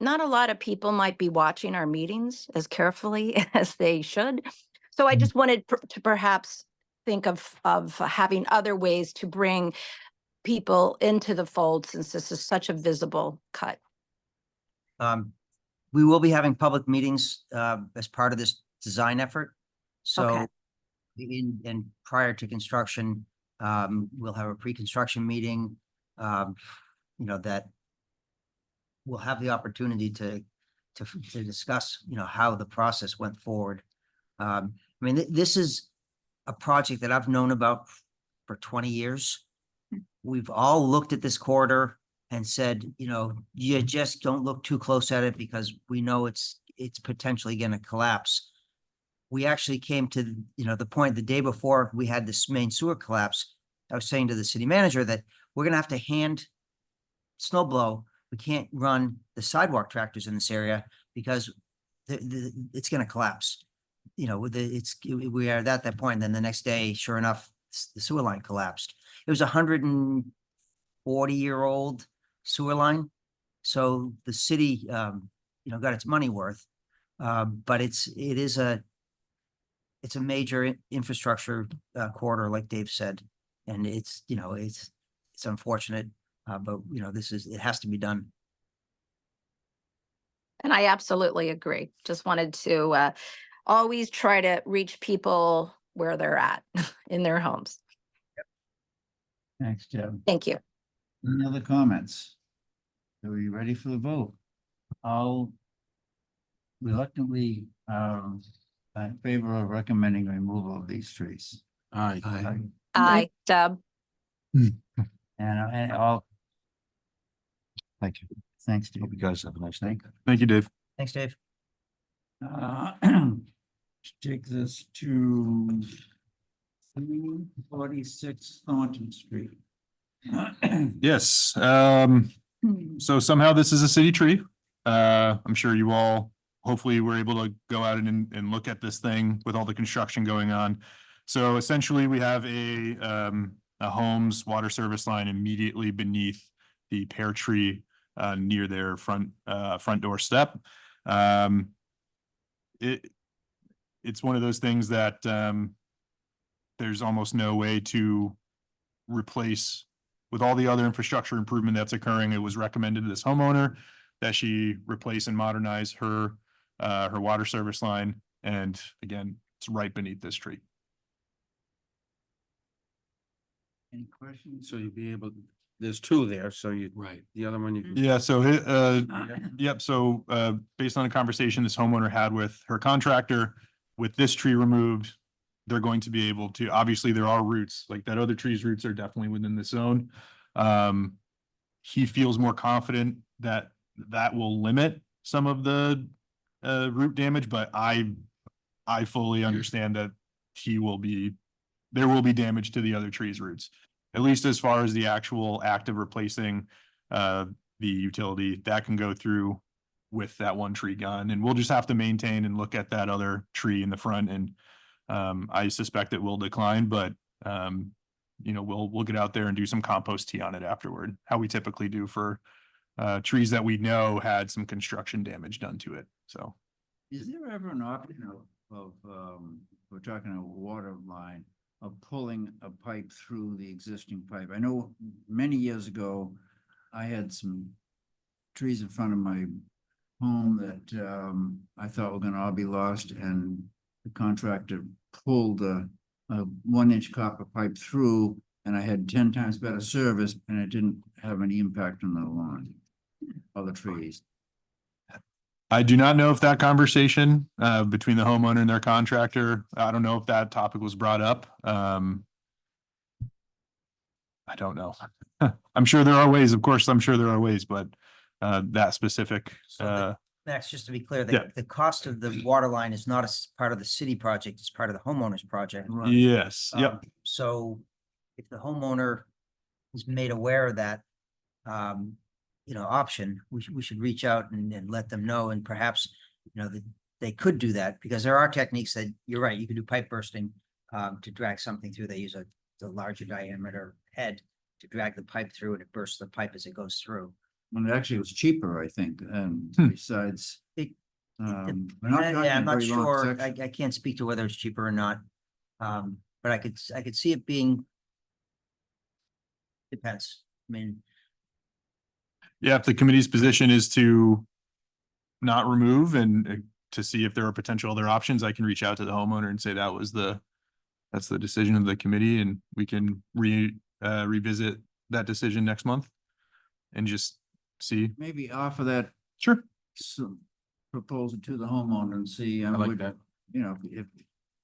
not a lot of people might be watching our meetings as carefully as they should. So I just wanted to perhaps think of having other ways to bring people into the fold, since this is such a visible cut. We will be having public meetings as part of this design effort. So and prior to construction, we'll have a pre-construction meeting, that we'll have the opportunity to discuss, how the process went forward. This is a project that I've known about for 20 years. We've all looked at this corridor and said, you just don't look too close at it because we know it's potentially going to collapse. We actually came to, the point the day before we had this main sewer collapse. I was saying to the city manager that we're going to have to hand snow blow. We can't run the sidewalk tractors in this area because it's going to collapse. We are at that point. And then the next day, sure enough, the sewer line collapsed. It was 140-year-old sewer line. So the city, got its money worth. But it's a major infrastructure corridor, like Dave said, and it's unfortunate, but it has to be done. And I absolutely agree. Just wanted to always try to reach people where they're at in their homes. Thanks, Deb. Thank you. Any other comments? Are we ready for the vote? I'll reluctantly, in favor of recommending removal of these trees. Aye. Aye, Deb. And I'll. Thank you. Thanks, Dave. Hope you guys have a nice day. Thank you, Dave. Thanks, Dave. Take this to 46 Thornton Street. Yes, so somehow this is a city tree. I'm sure you all hopefully were able to go out and look at this thing with all the construction going on. So essentially we have a home's water service line immediately beneath the pear tree near their front door step. It's one of those things that there's almost no way to replace. With all the other infrastructure improvement that's occurring, it was recommended to this homeowner that she replace and modernize her water service line. And again, it's right beneath this tree. Any questions? So you'd be able, there's two there, so you, Right. the other one you. Yeah, so yep, so based on a conversation this homeowner had with her contractor, with this tree removed, they're going to be able to, obviously there are roots, like that other tree's roots are definitely within the zone. He feels more confident that that will limit some of the root damage, but I fully understand that there will be damage to the other tree's roots, at least as far as the actual act of replacing the utility that can go through with that one tree gone. And we'll just have to maintain and look at that other tree in the front. And I suspect it will decline, but we'll get out there and do some compost tea on it afterward, how we typically do for trees that we know had some construction damage done to it. So Is there ever an option of we're talking a water line, of pulling a pipe through the existing pipe? I know many years ago, I had some trees in front of my home that I thought were gonna all be lost, and the contractor pulled a 1-inch copper pipe through, and I had 10 times better service, and it didn't have any impact on the lawn or the trees. I do not know if that conversation between the homeowner and their contractor, I don't know if that topic was brought up. I don't know. I'm sure there are ways, of course, I'm sure there are ways, but that specific. Max, just to be clear, Yeah. the cost of the water line is not part of the city project, it's part of the homeowner's project. Yes, yep. So if the homeowner is made aware of that, option, we should reach out and let them know, and perhaps, that they could do that, because there are techniques that, you're right, you could do pipe bursting to drag something through. They use a larger diameter head, to drag the pipe through and it bursts the pipe as it goes through. Well, actually, it was cheaper, I think, and besides. It- We're not talking Yeah, I'm a not very long sure. section. I can't speak to whether it's cheaper or not. But I could see it being. Depends. I mean, Yeah, if the committee's position is to not remove and to see if there are potential other options, I can reach out to the homeowner and say that's the decision of the committee, and we can revisit that decision next month and just see. Maybe offer that. Sure. Some proposal to the homeowner and see. I like that. You know,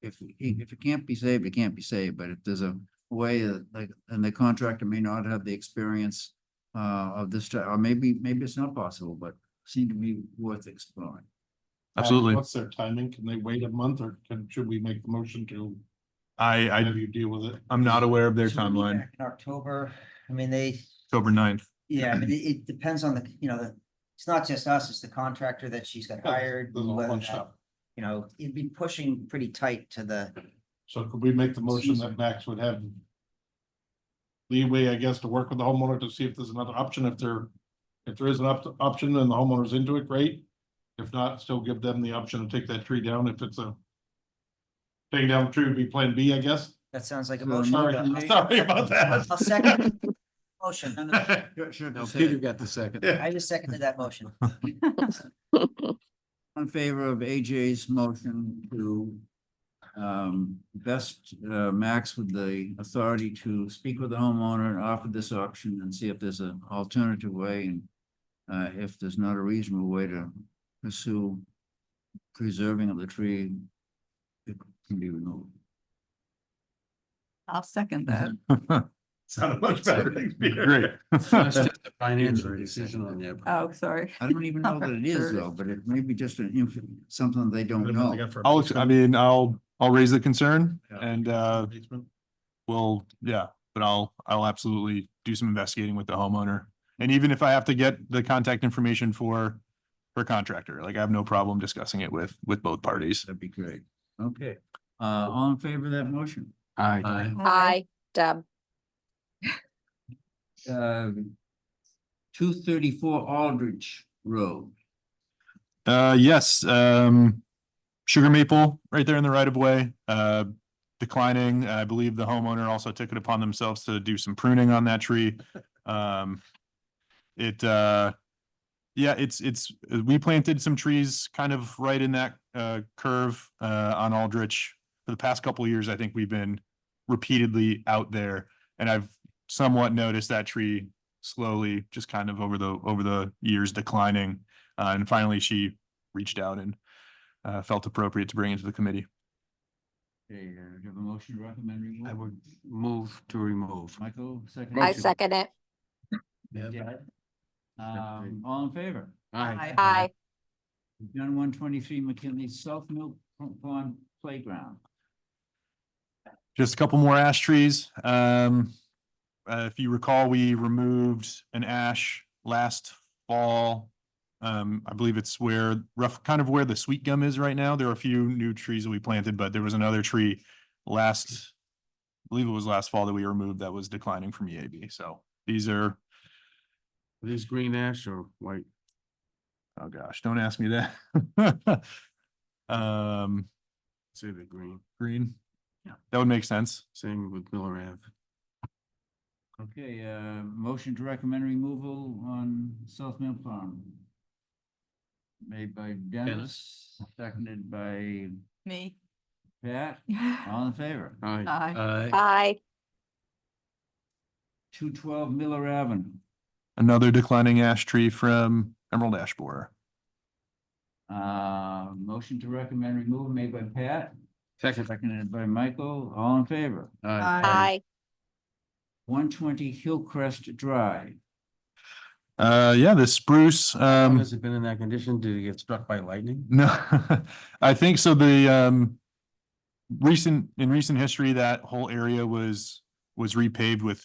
if it can't be saved, it can't be saved, but if there's a way that like, and the contractor may not have the experience of this, or maybe it's not possible, but seem to be worth exploring. Absolutely. What's their timing? Can they wait a month or should we make the motion to I have you deal with it? I'm not aware of their so we'll be timeline. back in October, I mean, October 9th. yeah, I mean, it depends on it's not just us, it's the contractor that she's got hired. There's a whole whether bunch that- of stuff. It'd be pushing pretty tight to the, So could we make the motion that Max would have leeway, I guess, to work with the homeowner to see if there's another option, if there is an option and the homeowner's into it, great. If not, still give them the option to take that tree down if it's taking down the tree would be plan B, I guess. that sounds like a So motion. motion Sorry about that. I'll second the motion. No, Peter got the second. I just seconded that motion. In favor of AJ's motion to vest Max with the authority to speak with the homeowner and offer this option and see if there's an alternative way, and if there's not a reasonable way to pursue preserving of the tree, it can be removed. I'll second that. Sounded much better. Thanks, Peter. Great. That's just a financial decision on their. Oh, sorry. I don't even know that it is though, but it may be just something they don't know. I'll raise the concern Yeah. and but I'll absolutely do some investigating with the homeowner. And even if I have to get the contact information for contractor, like I have no problem discussing it with both parties. That'd be great. Okay, all in favor of that motion? Aye. Hi, Deb. 234 Aldrich Road. Yes, sugar maple right there in the right of way, declining. I believe the homeowner also took it upon themselves to do some pruning on that tree. We planted some trees kind of right in that curve on Aldrich. For the past couple of years, I think we've been repeatedly out there, and I've somewhat noticed that tree slowly just kind of over the years declining. And finally she reached out and felt appropriate to bring it to the committee. Okay, do you have a motion to recommend removal? I would move to remove. Michael, second. I second it. Yeah. All in favor? Aye. Aye. John 123 McKinley South Mill Pond Playground. Just a couple more ash trees. If you recall, we removed an ash last fall. I believe it's kind of where the sweet gum is right now. There are a few new trees that we planted, but there was another tree I believe it was last fall that we removed that was declining from EAB. So these are. Are these green ash or white? Oh gosh, don't ask me that. Say the green. Green. Yeah, that would make sense. Same with Miller Ave. Okay, motion to recommend removal on South Mill Farm. Made by Dennis, seconded by Me. Pat, all in favor? Aye. Aye. Aye. 212 Miller Avenue. Another declining ash tree from Emerald Ash Borer. Motion to recommend removal made by Pat, Second. seconded by Michael, all in favor? Aye. 120 Hillcrest Drive. Yeah, the spruce, Has it been in that condition? Did it get struck by lightning? no, I think so. The, in recent history, that whole area was repaved with,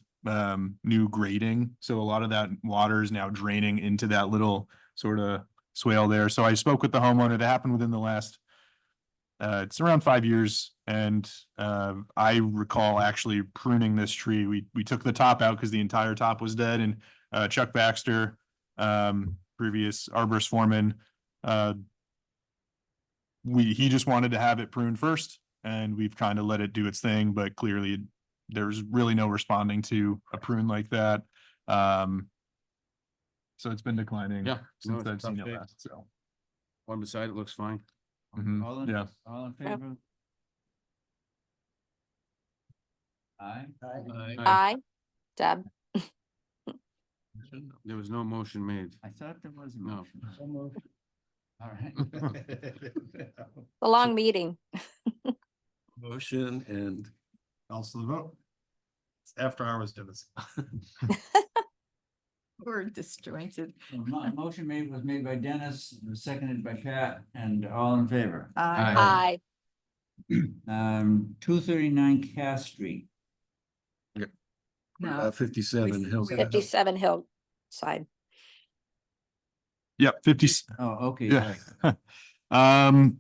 new grading. So a lot of that water is now draining into that little sort of swale there. So I spoke with the homeowner. That happened within the last it's around 5 years, and I recall actually pruning this tree. We took the top out because the entire top was dead, and Chuck Baxter, previous arborist foreman, he just wanted to have it pruned first, and we've kind of let it do its thing, but clearly there's really no responding to a prune like that. So it's been declining Yeah, since no, I've it's seen tough it shape. last, so. One beside it looks fine. All in, Yeah. all in favor? Aye. Aye. Deb? There was no motion made. I thought there was a No. motion. All right. A long meeting. Motion and also the vote. It's after hours, Dennis. We're disjointed. Motion was made by Dennis, seconded by Pat, and all in favor. Aye. 239 Cass Street. No. 57 Hills. 57 Hillside. Yep, 50. Oh, okay. Yeah. right.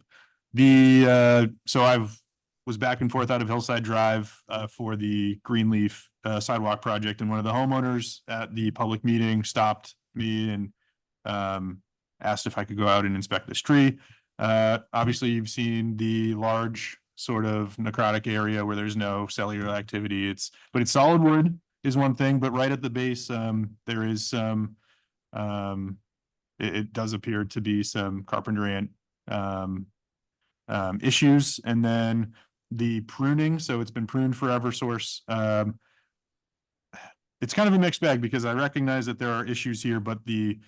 So I've was back and forth out of Hillside Drive for the Greenleaf sidewalk project, and one of the homeowners at the public meeting stopped me and asked if I could go out and inspect this tree. Obviously, you've seen the large sort of necrotic area where there's no cellular activity. But it's solid wood is one thing, but right at the base, there is some it does appear to be some carpenter ant issues. And then the pruning, so it's been pruned for Eversource. It's kind of a mixed bag because I recognize that there are issues here, but the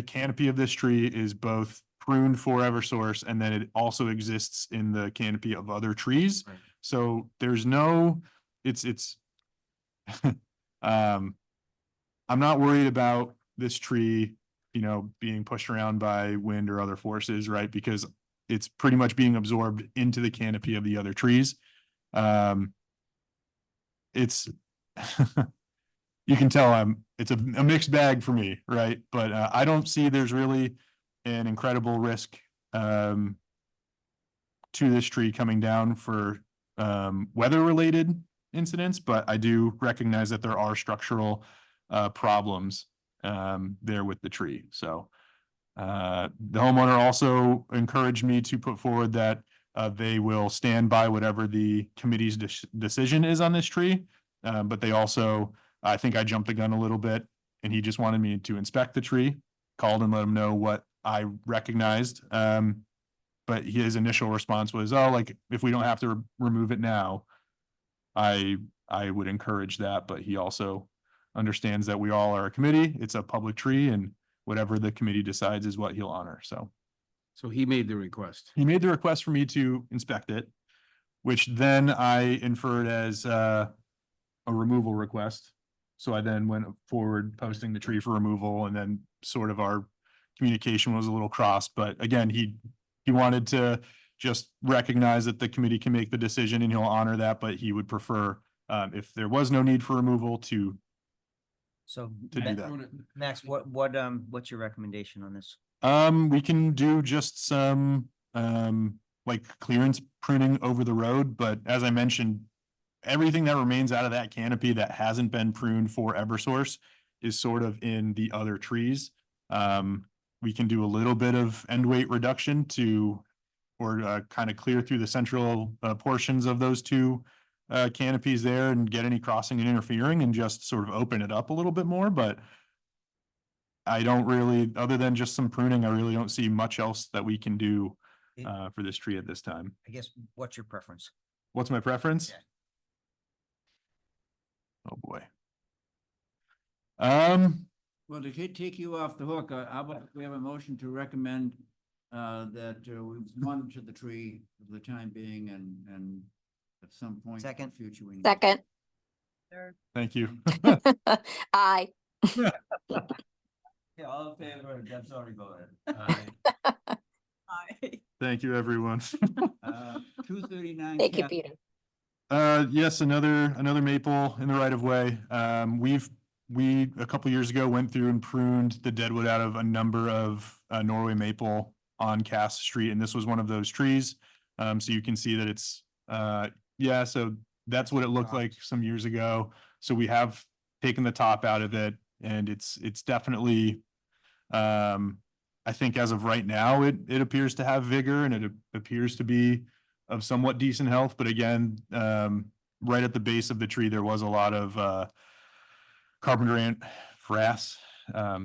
canopy of this tree is both pruned for Eversource, and then it also exists in the canopy of other trees. Right. So there's no, it's I'm not worried about this tree, being pushed around by wind or other forces, right? Because it's pretty much being absorbed into the canopy of the other trees. It's you can tell it's a mixed bag for me, right? But I don't see there's really an incredible risk to this tree coming down for weather related incidents, but I do recognize that there are structural problems there with the tree. So the homeowner also encouraged me to put forward that they will stand by whatever the committee's decision is on this tree. But they also, I think I jumped the gun a little bit, and he just wanted me to inspect the tree, called and let him know what I recognized. But his initial response was, if we don't have to remove it now, I would encourage that. But he also understands that we all are a committee. It's a public tree, and whatever the committee decides is what he'll honor. So he made the request. he made the request for me to inspect it, which then I inferred as a removal request. So I then went forward posting the tree for removal, and then sort of our communication was a little crossed. But again, he wanted to just recognize that the committee can make the decision and he'll honor that, but he would prefer if there was no need for removal to do that. Max, what's your recommendation on this? We can do just some like clearance pruning over the road, but as I mentioned, everything that remains out of that canopy that hasn't been pruned for Eversource is sort of in the other trees. We can do a little bit of end weight reduction or kind of clear through the central portions of those two canopies there and get any crossing and interfering and just sort of open it up a little bit more. But I don't really, other than just some pruning, I really don't see much else that we can do for this tree at this time. I guess, what's your preference? What's my preference? Yeah. Oh, boy. Well, to take you off the hook, how about we have a motion to recommend that we monitor the tree for the time being and at some point in the future. We Second. Thank you. Aye. Yeah, all in favor, Deb's already voted. Aye. Thank you, everyone. 239. Thank you, Peter. Yes, another maple in the right of way. We a couple years ago went through and pruned the deadwood out of a number of Norway maple on Cass Street, and this was one of those trees. So you can see that it's, yeah, so that's what it looked like some years ago. So we have taken the top out of it, and it's definitely, I think as of right now, it appears to have vigor, and it appears to be of somewhat decent health. But again, right at the base of the tree, there was a lot of carpenter ant frass.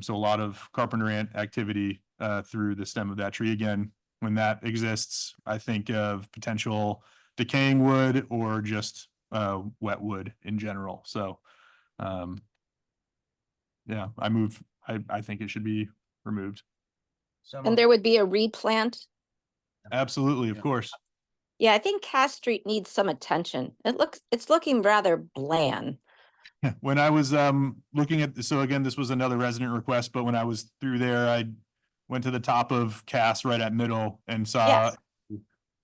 So a lot of carpenter ant activity through the stem of that tree. Again, when that exists, I think of potential decaying wood or just wet wood in general. So yeah, I think it should be removed. And there would be a replant. Absolutely, of course. Yeah, I think Cass Street needs some attention. It's looking rather bland. When I was looking at, so again, this was another resident request, but when I was through there, I went to the top of Cass right at Middle and saw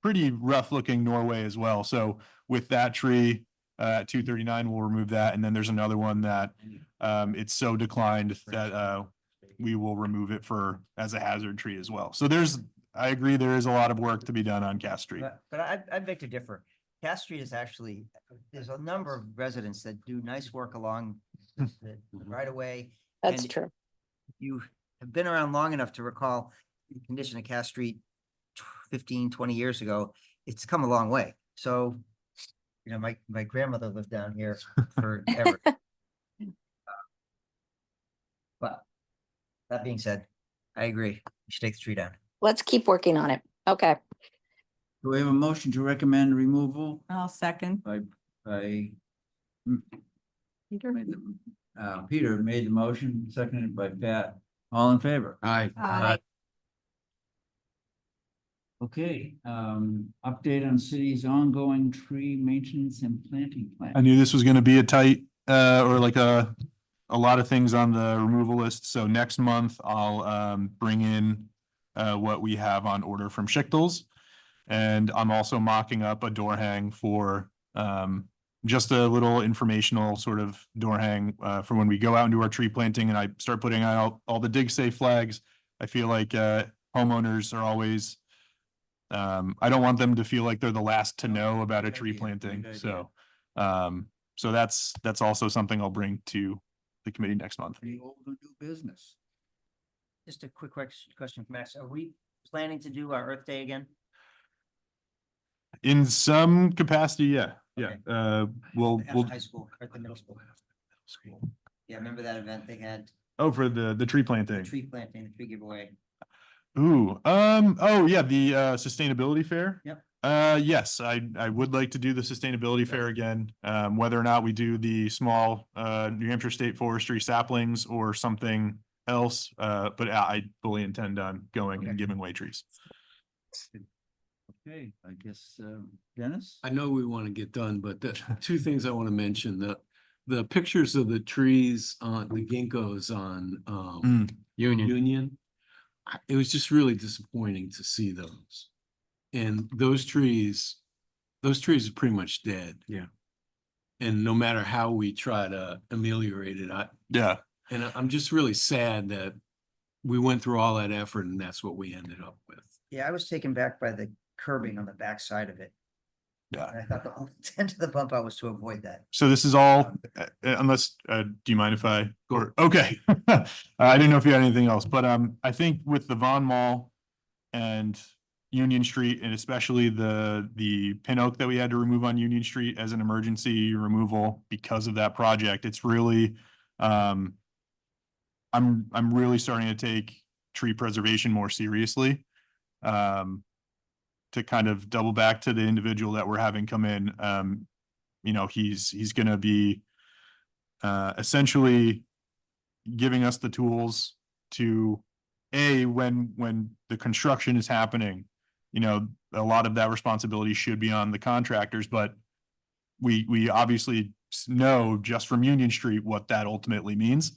pretty rough looking Norway as well. So with that tree at 239, we'll remove that. And then there's another one that it's so declined that we will remove it as a hazard tree as well. So I agree, there is a lot of work to be done on Cass Street. But I beg to differ. Cass Street is actually, there's a number of residents that do nice work along the right of way. That's And true. You have been around long enough to recall the condition of Cass Street 15, 20 years ago. It's come a long way. So, my grandmother lived down here forever. But that being said, I agree. You should take the tree down. Let's keep working on it. Okay. Do we have a motion to recommend removal I'll second. by Peter? Peter made the motion, seconded by Pat. All in favor? Aye. Aye. Okay, update on city's ongoing tree maintenance and planting plan. I knew this was gonna be a tight, or like a lot of things on the removal list. So next month I'll bring in what we have on order from Schichtel's. And I'm also mocking up a door hang for just a little informational sort of door hang for when we go out and do our tree planting and I start putting out all the dig safe flags. I feel like homeowners are always, I don't want them to feel like they're the last to know about a tree planting. So so that's also something I'll bring to the committee next month. The old and new business. Just a quick question from Max. Are we planning to do our Earth Day again? In some capacity, yeah. We'll At the high school, or at the middle school. Yeah, remember that event they had? for the tree planting. Tree planting, the tree giveaway. Ooh, oh yeah, the sustainability fair. Yep. Yes, I would like to do the sustainability fair again. Whether or not we do the small New Hampshire State Forestry saplings or something else, but I fully intend on going and giving away trees. Okay, I guess, Dennis? I know we want to get done, but the two things I want to mention, the pictures of the trees on the ginkgos on Union. It was just really disappointing to see those. And those trees are pretty much dead. Yeah. And no matter how we try to ameliorate it, I'm just really sad that we went through all that effort and that's what we ended up with. Yeah, I was taken back by the curbing on the back side of it. Yeah. And I thought the whole intent of the bump out was to avoid that. So this is all, unless, do you mind if I, or, okay. I didn't know if you had anything else, but, I think with the Von Mall and Union Street, and especially the pin oak that we had to remove on Union Street as an emergency removal because of that project, it's really, I'm really starting to take tree preservation more seriously. To kind of double back to the individual that we're having come in, he's gonna be essentially giving us the tools to when the construction is happening, a lot of that responsibility should be on the contractors, but we obviously know just from Union Street what that ultimately means.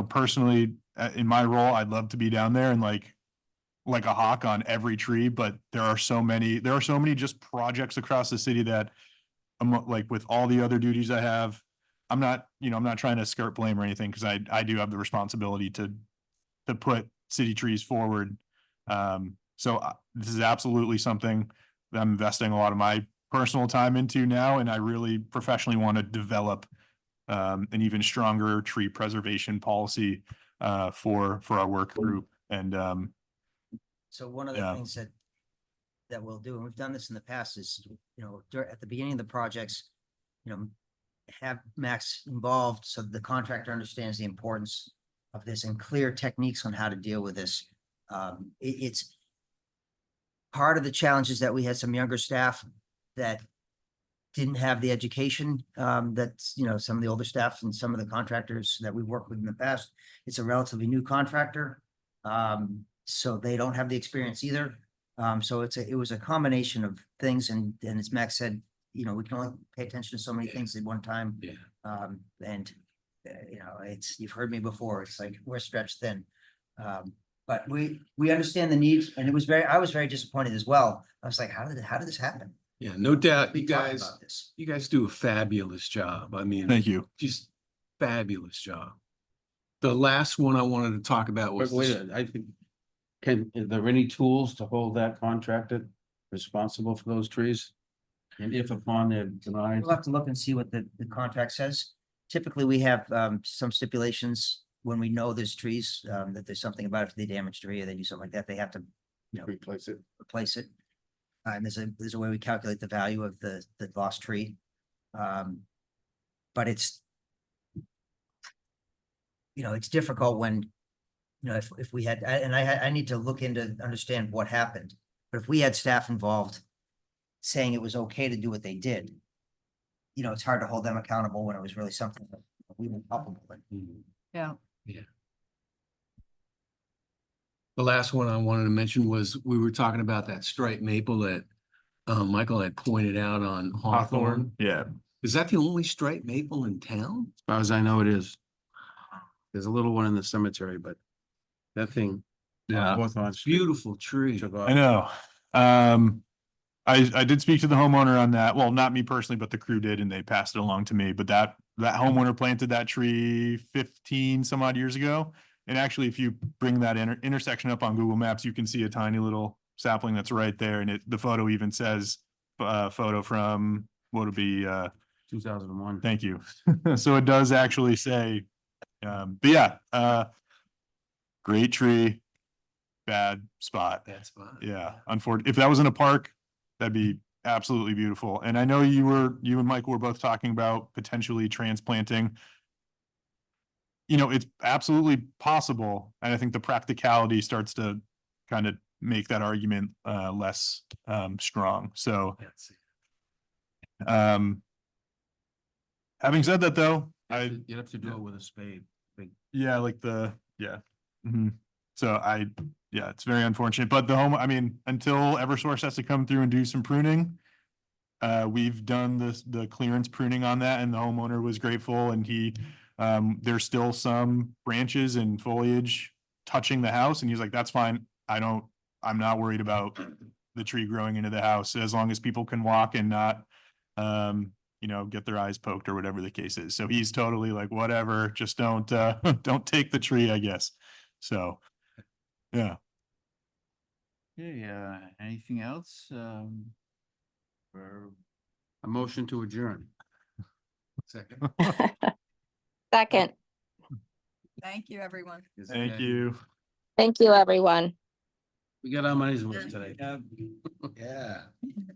Personally, in my role, I'd love to be down there and like a hawk on every tree, but there are so many just projects across the city that like with all the other duties I have, I'm not trying to skirt blame or anything, because I do have the responsibility to put city trees forward. So this is absolutely something that I'm investing a lot of my personal time into now, and I really professionally want to develop an even stronger tree preservation policy for our work group. And So one of the Yeah. things that we'll do, and we've done this in the past, is, at the beginning of the projects, have Max involved so the contractor understands the importance of this and clear techniques on how to deal with this. It's part of the challenges that we had some younger staff that didn't have the education, that's, some of the older staff and some of the contractors that we worked with in the past. It's a relatively new contractor. So they don't have the experience either. So it was a combination of things, and as Max said, we can only pay attention to so many things at one time. Yeah. You've heard me before, it's like we're stretched thin. But we understand the needs, and I was very disappointed as well. I was like, how did this happen? Yeah, no doubt. We You talked guys, about this. you guys do a fabulous job. I mean, thank you. just fabulous job. The last one I wanted to talk about was. Wait, I think, are there any tools to hold that contractor responsible for those trees? And if upon they're denied, We'll have to look and see what the contract says. Typically, we have some stipulations when we know there's trees, that there's something about if they damage tree or they do something like that, they have to, replace it. replace it. And there's a way we calculate the value of the lost tree. But it's, it's difficult when, if we had, I need to look into understand what happened. But if we had staff involved saying it was okay to do what they did, it's hard to hold them accountable when it was really something that we were culpable in. Yeah. Yeah. The last one I wanted to mention was, we were talking about that striped maple that Michael had pointed out on Hawthorne. Yeah. Is that the only striped maple in town? As far as I know, it is. There's a little one in the cemetery, but that thing. Yeah. Hawthorne Street Beautiful tree. took off. I know. I did speak to the homeowner on that. Well, not me personally, but the crew did, and they passed it along to me. But that homeowner planted that tree 15 some odd years ago. And actually, if you bring that intersection up on Google Maps, you can see a tiny little sapling that's right there. And the photo even says, photo from, what would be, 2001. Thank you. So it does actually say, but yeah, great tree, bad spot. Bad spot. Yeah, unfortunately, if that was in a park, that'd be absolutely beautiful. And I know you and Michael were both talking about potentially transplanting. It's absolutely possible. And I think the practicality starts to kind of make that argument less strong. So having said that, though, You'd have to do it with a spade. yeah, like Mhm. So it's very unfortunate, but until Eversource has to come through and do some pruning, we've done the clearance pruning on that, and the homeowner was grateful, and there's still some branches and foliage touching the house, and he's like, that's fine. I'm not worried about the tree growing into the house, as long as people can walk and not, get their eyes poked or whatever the case is. So he's totally like, whatever, just don't take the tree, I guess. So, yeah. Okay, anything else? For a motion to adjourn. Second. Second. Thank you, everyone. Thank you. Thank you, everyone. We got our money's worth today. Yeah.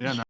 Yeah.